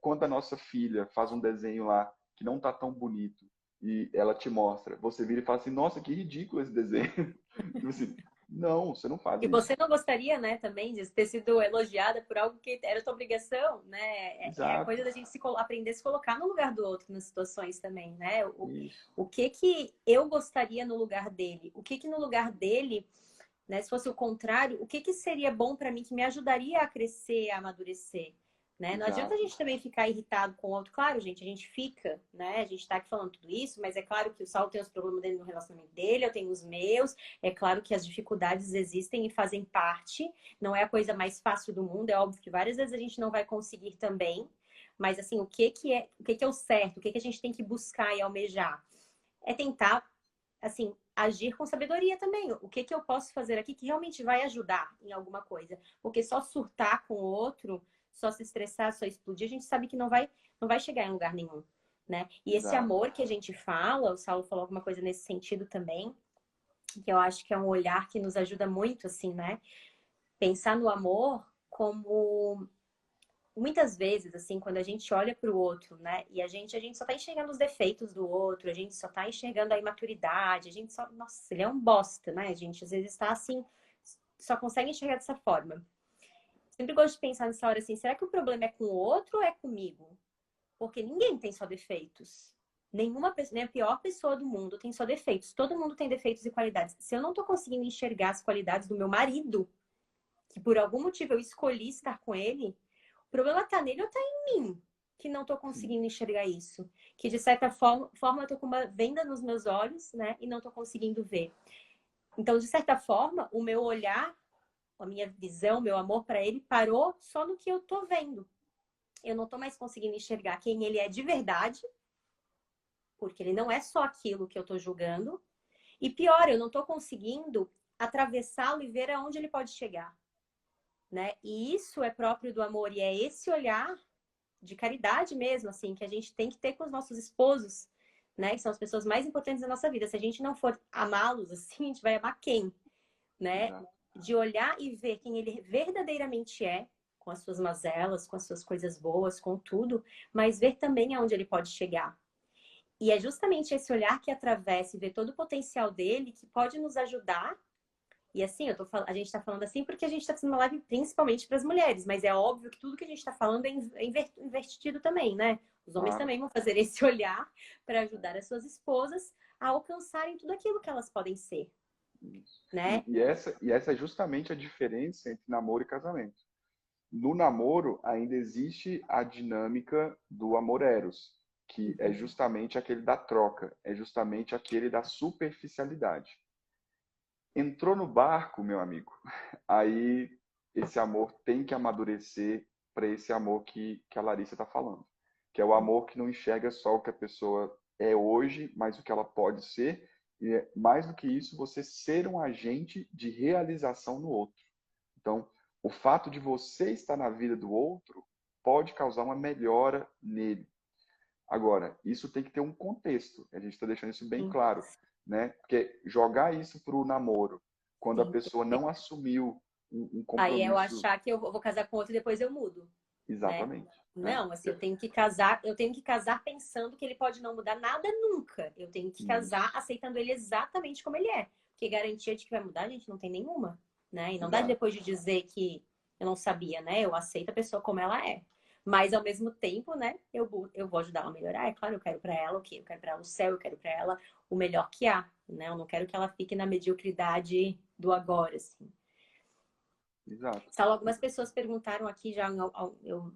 Quando a nossa filha faz um desenho lá que não está tão bonito e ela te mostra, você vira e fala assim: nossa, que ridículo esse desenho. Tipo assim, não, você não faz E isso. você não gostaria, né, também de ter sido elogiada por algo que era tua obrigação, né? É a Exato. coisa da gente aprender a se colocar no lugar do outro nas situações também, né? Isso. O que que eu gostaria no lugar dele? O que que no lugar dele, né, se fosse o contrário, o que que seria bom para mim que me ajudaria a crescer, a amadurecer? Né? Não adianta a Exato. gente também ficar irritado com o outro. Claro, gente, a gente fica, né? A gente tá aqui falando tudo isso, mas é claro que o Saulo tem os problemas dele no relacionamento dele, eu tenho os meus. É claro que as dificuldades existem e fazem parte. Não é a coisa mais fácil do mundo. É óbvio que várias vezes a gente não vai conseguir também. Mas assim, o que que é o certo? O que que a gente tem que buscar e almejar? É tentar, assim, agir com sabedoria também. O que que eu posso fazer aqui que realmente vai ajudar em alguma coisa? Porque só surtar com o outro, só se estressar, só explodir, a gente sabe que não vai chegar em lugar nenhum, né? E esse Exato. amor que a gente fala, o Saulo falou alguma coisa nesse sentido também, que eu acho que é um olhar que nos ajuda muito, assim, né? Pensar no amor como muitas vezes, assim, quando a gente olha para o outro, né? E a gente só tá enxergando os defeitos do outro, a gente só tá enxergando a imaturidade, a gente só, nossa, ele é um bosta, né? A gente às vezes está assim, só consegue enxergar dessa forma. Sempre gosto de pensar nessa hora assim, será que o problema é com o outro ou é comigo? Porque ninguém tem só defeitos. Nenhuma pessoa, nem a pior pessoa do mundo tem só defeitos. Todo mundo tem defeitos e qualidades. Se eu não tô conseguindo enxergar as qualidades do meu marido, que por algum motivo eu escolhi estar com ele, o problema tá nele ou tá em mim, que não tô Sim, conseguindo enxergar isso. Que de certa forma eu tô com uma venda nos meus olhos, né? E não tô conseguindo ver. Então, de certa forma, o meu olhar, a minha visão, meu amor para ele parou só no que eu tô vendo. Eu não tô mais conseguindo enxergar quem ele é de verdade, porque ele não é só aquilo que eu tô julgando. E pior, eu não tô conseguindo atravessá-lo e ver aonde ele pode chegar, né? E isso é próprio do amor e é esse olhar de caridade mesmo, assim, que a gente tem que ter com os nossos esposos, né? Que são as pessoas mais importantes da nossa vida. Se a gente não for amá-los assim, a gente vai amar quem, né? exato. De olhar e ver quem ele verdadeiramente é, com as suas mazelas, com as suas coisas boas, com tudo, mas ver também aonde ele pode chegar. E é justamente esse olhar que atravessa e vê todo o potencial dele que pode nos ajudar. E assim, a gente está falando assim porque a gente está fazendo uma live principalmente para as mulheres, mas é óbvio que tudo que a gente está falando é invertido também, né? Os homens Claro. também vão fazer esse olhar para ajudar as suas esposas a alcançarem tudo aquilo que elas podem ser, Isso. né? E essa é justamente a diferença entre namoro e casamento. No namoro, ainda existe a dinâmica do amor eros, que é justamente aquele da troca, é justamente aquele da superficialidade. Entrou no barco, meu amigo, aí esse amor tem que amadurecer para esse amor que a Larissa está falando, que é o amor que não enxerga só o que a pessoa é hoje, mas o que ela pode ser, e mais do que isso, você ser um agente de realização no outro. Então, o fato de você estar na vida do outro pode causar uma melhora nele. Agora, isso tem que ter um contexto. A gente está deixando isso bem Sim, claro, né? Porque jogar isso para o namoro, quando a sim. pessoa não assumiu um Aí é eu compromisso, achar que eu vou casar com outro e depois eu mudo, né? exatamente, né? Não, assim, eu tenho que casar pensando que ele pode não mudar nada nunca. Eu tenho que casar Isso, aceitando ele exatamente como ele é. Porque garantia de que vai mudar, a gente não tem nenhuma, né? E não dá exato, depois de dizer que eu não sabia, né? Eu aceito a pessoa como ela é. Mas ao mesmo tempo, né, eu vou ajudar ela a melhorar. É claro, eu quero pra ela o quê? Eu quero pra ela o céu, eu quero pra ela o melhor que há, né? Eu não quero que ela fique na mediocridade do agora, assim. exato. Saulo, algumas pessoas perguntaram aqui já, eu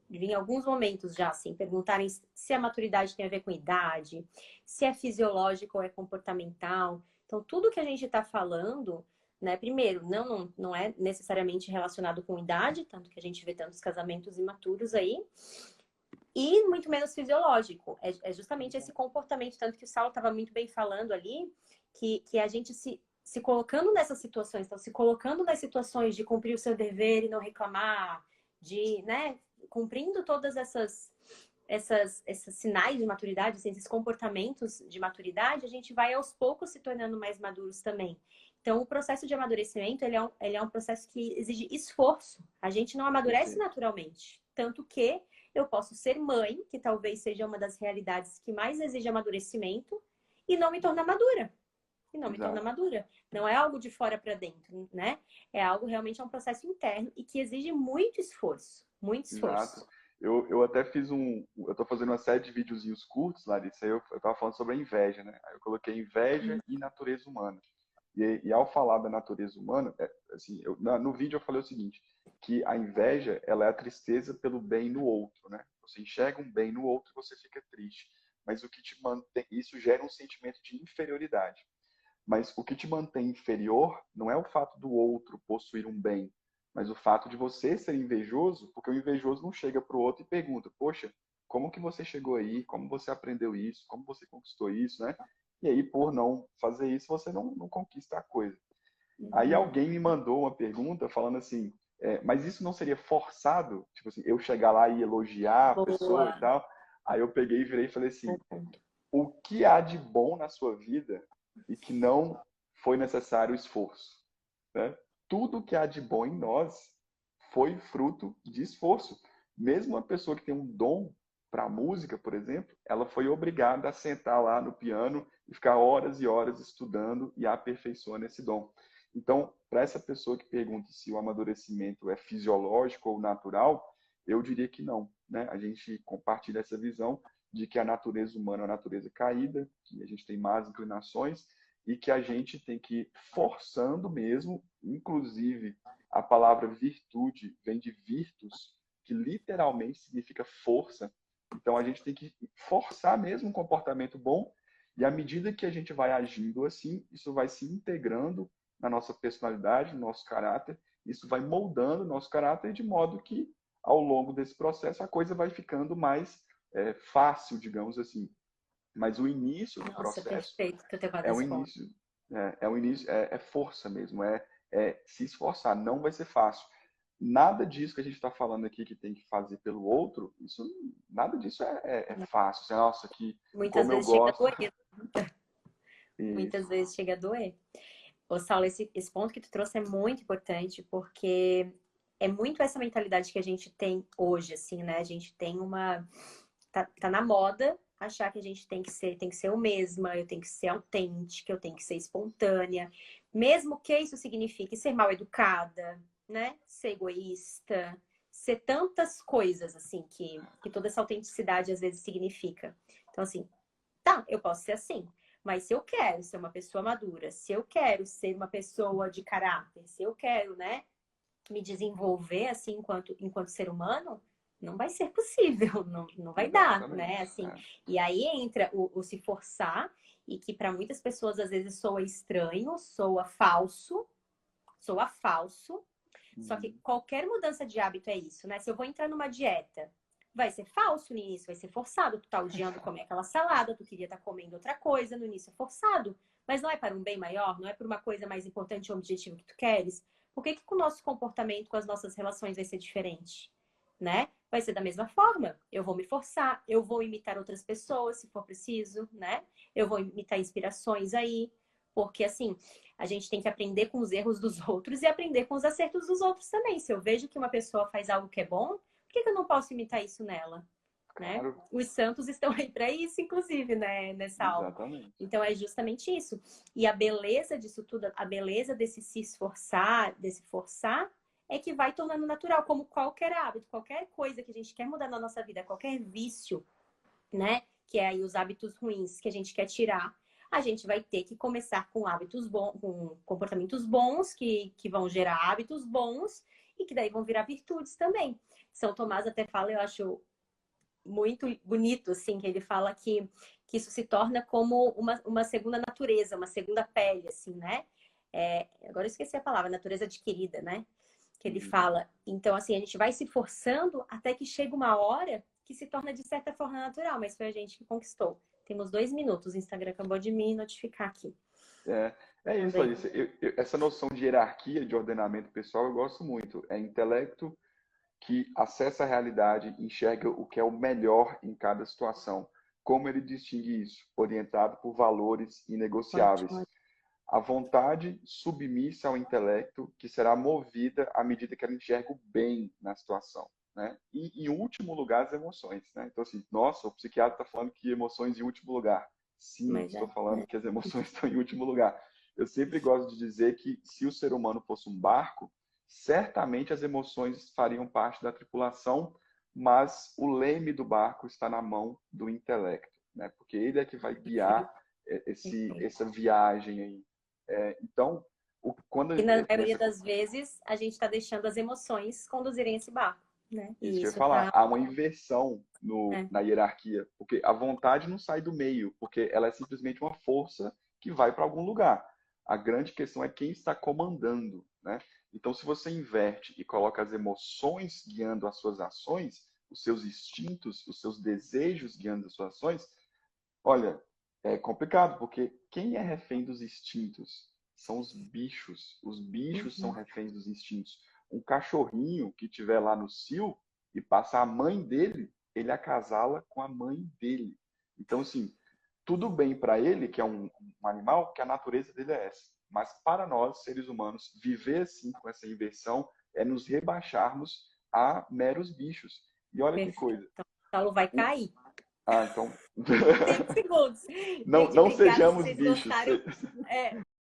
vi em alguns momentos já, assim, perguntarem se a maturidade tem a ver com idade, se é fisiológico ou é comportamental. Então, tudo que a gente está falando, né, primeiro, não é necessariamente relacionado com idade, tanto que a gente vê tantos casamentos imaturos aí, e muito menos fisiológico. É justamente esse comportamento, tanto que o Saulo estava muito bem falando ali, que a gente se colocando nessas situações, então se colocando nas situações de cumprir o seu dever e não reclamar, de, né, cumprindo todas esses sinais de maturidade, assim, esses comportamentos de maturidade, a gente vai aos poucos se tornando mais maduros também. Então, o processo de amadurecimento, ele é um processo que exige esforço. A gente não amadurece Perfeito. naturalmente. Tanto que eu posso ser mãe, que talvez seja uma das realidades que mais exige amadurecimento, e não me tornar madura. E não me tornar Exato, madura. Não é algo de fora para dentro, né? É algo realmente é um processo interno e que exige muito esforço. Muito exato. esforço. Eu até fiz eu estou fazendo uma série de videozinhos curtos, Larissa, aí eu estava falando sobre a inveja, né? Aí eu coloquei inveja e natureza humana. E ao falar da natureza humana, assim, no vídeo eu falei o seguinte, que a inveja, ela é a tristeza pelo bem no outro, né? Você enxerga um bem no outro e você fica triste. Mas o que te mantém, isso gera um sentimento de inferioridade. Mas o que te mantém inferior não é o fato do outro possuir um bem, mas o fato de você ser invejoso, porque o invejoso não chega para o outro e pergunta: poxa, como que você chegou aí? Como você aprendeu isso? Como você conquistou isso, né? E aí, por não fazer isso, você não conquista a coisa. Aí Uhum. alguém me mandou uma pergunta falando assim: mas isso não seria forçado? Tipo assim, eu chegar lá e elogiar a pessoa e Boa. tal. Aí eu peguei e virei e falei Bom assim: ponto. o que há de bom na sua vida e que não foi necessário esforço, né? Tudo que há de bom em nós foi fruto de esforço. Mesmo uma pessoa que tem um dom para música, por exemplo, ela foi obrigada a sentar lá no piano e ficar horas e horas estudando e aperfeiçoando esse dom. Então, para essa pessoa que pergunta se o amadurecimento é fisiológico ou natural, eu diria que não, né? A gente compartilha essa visão de que a natureza humana é uma natureza caída, que a gente tem más inclinações e que a gente tem que ir forçando mesmo, inclusive a palavra virtude vem de virtus, que literalmente significa força. Então a gente tem que forçar mesmo um comportamento bom e à medida que a gente vai agindo assim, isso vai se integrando na nossa personalidade, no nosso caráter, isso vai moldando o nosso caráter de modo que ao longo desse processo a coisa vai ficando mais fácil, digamos assim. Mas o início do Nossa, processo perfeito que eu tenho é o desse ponto. início, é força mesmo, é se esforçar, não vai ser fácil. Nada disso que a gente está falando aqui que tem que fazer pelo outro, nada disso é fácil. Nossa, Muitas como eu vezes chega a gosto. doer. Muitas Isso. vezes chega a doer. Ô, Saulo, esse ponto que tu trouxe é muito importante, porque é muito essa mentalidade que a gente tem hoje, assim, né? A gente tem uma... Tá na moda achar que a gente tem que ser eu mesma, eu tenho que ser autêntica, eu tenho que ser espontânea. Mesmo que isso signifique ser mal educada, né? Ser egoísta, ser tantas coisas, assim, que toda essa autenticidade às vezes significa. Então, assim, tá, eu posso ser assim. Mas se eu quero ser uma pessoa madura, se eu quero ser uma pessoa de caráter, se eu quero, né, me desenvolver assim enquanto ser humano, não vai ser possível, não vai dar, né? Exatamente. Assim, e aí entra o se forçar, e que para muitas pessoas às vezes soa estranho, soa falso, só que Uhum. qualquer mudança de hábito é isso, né? Se eu vou entrar numa dieta, vai ser falso no início, vai ser forçado. Tu tá odiando comer aquela salada, tu queria estar comendo outra coisa, no início é forçado. Mas não é para um bem maior, não é para uma coisa mais importante ou objetivo que tu queres. Por que que com o nosso comportamento, com as nossas relações vai ser diferente? Né? Vai ser da mesma forma. Eu vou me forçar, eu vou imitar outras pessoas, se for preciso, né? Eu vou imitar inspirações aí. Porque, assim, a gente tem que aprender com os erros dos outros e aprender com os acertos dos outros também. Se eu vejo que uma pessoa faz algo que é bom, por que que eu não posso imitar isso nela? Né? Claro, Os santos estão aí para isso, inclusive, né? Nessa aula. exatamente. Então é justamente isso. E a beleza disso tudo, a beleza desse se esforçar, desse forçar, é que vai tornando natural, como qualquer hábito, qualquer coisa que a gente quer mudar na nossa vida, qualquer vício, né? Que é aí os hábitos ruins que a gente quer tirar. A gente vai ter que começar com hábitos bons, com comportamentos bons, que vão gerar hábitos bons e que daí vão virar virtudes também. São Tomás até fala, eu acho muito bonito, assim, que ele fala que isso se torna como uma segunda natureza, uma segunda pele, assim, né? Agora eu esqueci a palavra, natureza adquirida, né? Que ele Uhum. fala. Então, assim, a gente vai se forçando até que chega uma hora que se torna de certa forma natural, mas foi a gente que conquistou. Temos 2 minutos, o Instagram acabou de me notificar aqui. É, é isso, Também. Larissa. Essa noção de hierarquia, de ordenamento pessoal, eu gosto muito. É intelecto que acessa a realidade, enxerga o que é o melhor em cada situação. Como ele distingue isso? Orientado por valores inegociáveis. Ótimo. A vontade submissa ao intelecto, que será movida à medida que ela enxerga o bem na situação. Né? E, em último lugar, as emoções. Né? Então, assim, nossa, o psiquiatra está falando que emoções em último lugar. Sim, Mas estou é, falando né? que as emoções estão em último lugar. Eu sempre gosto de dizer que se o ser humano fosse um barco, certamente as emoções fariam parte da tripulação, mas o leme do barco está na mão do intelecto, né? Porque ele é que vai guiar Perfeito, perfeito. essa viagem aí. Então, quando E na maioria nessa, das vezes, a gente está deixando as emoções conduzirem esse barco, né? isso E que eu ia isso falar, tá. há uma inversão É, na hierarquia, porque a vontade não sai do meio, porque ela é simplesmente uma força que vai para algum lugar. A grande questão é quem está comandando, né? Então, se você inverte e coloca as emoções guiando as suas ações, os seus instintos, os seus desejos guiando as suas ações, olha, é complicado, porque quem é refém dos instintos são os bichos. Os bichos são uhum. reféns dos instintos. Um cachorrinho que tiver lá no cio e passa a mãe dele, ele acasala com a mãe dele. Então, assim, tudo bem para ele, que é um animal, que a natureza dele é essa. Mas para nós, seres humanos, viver assim com essa inversão é nos rebaixarmos a meros bichos. E olha que Perfeito. coisa. Então, o Saulo vai cair. Ah, então. 5 segundos. Não, Gente, não obrigada se sejamos vocês bichos. gostaram. É,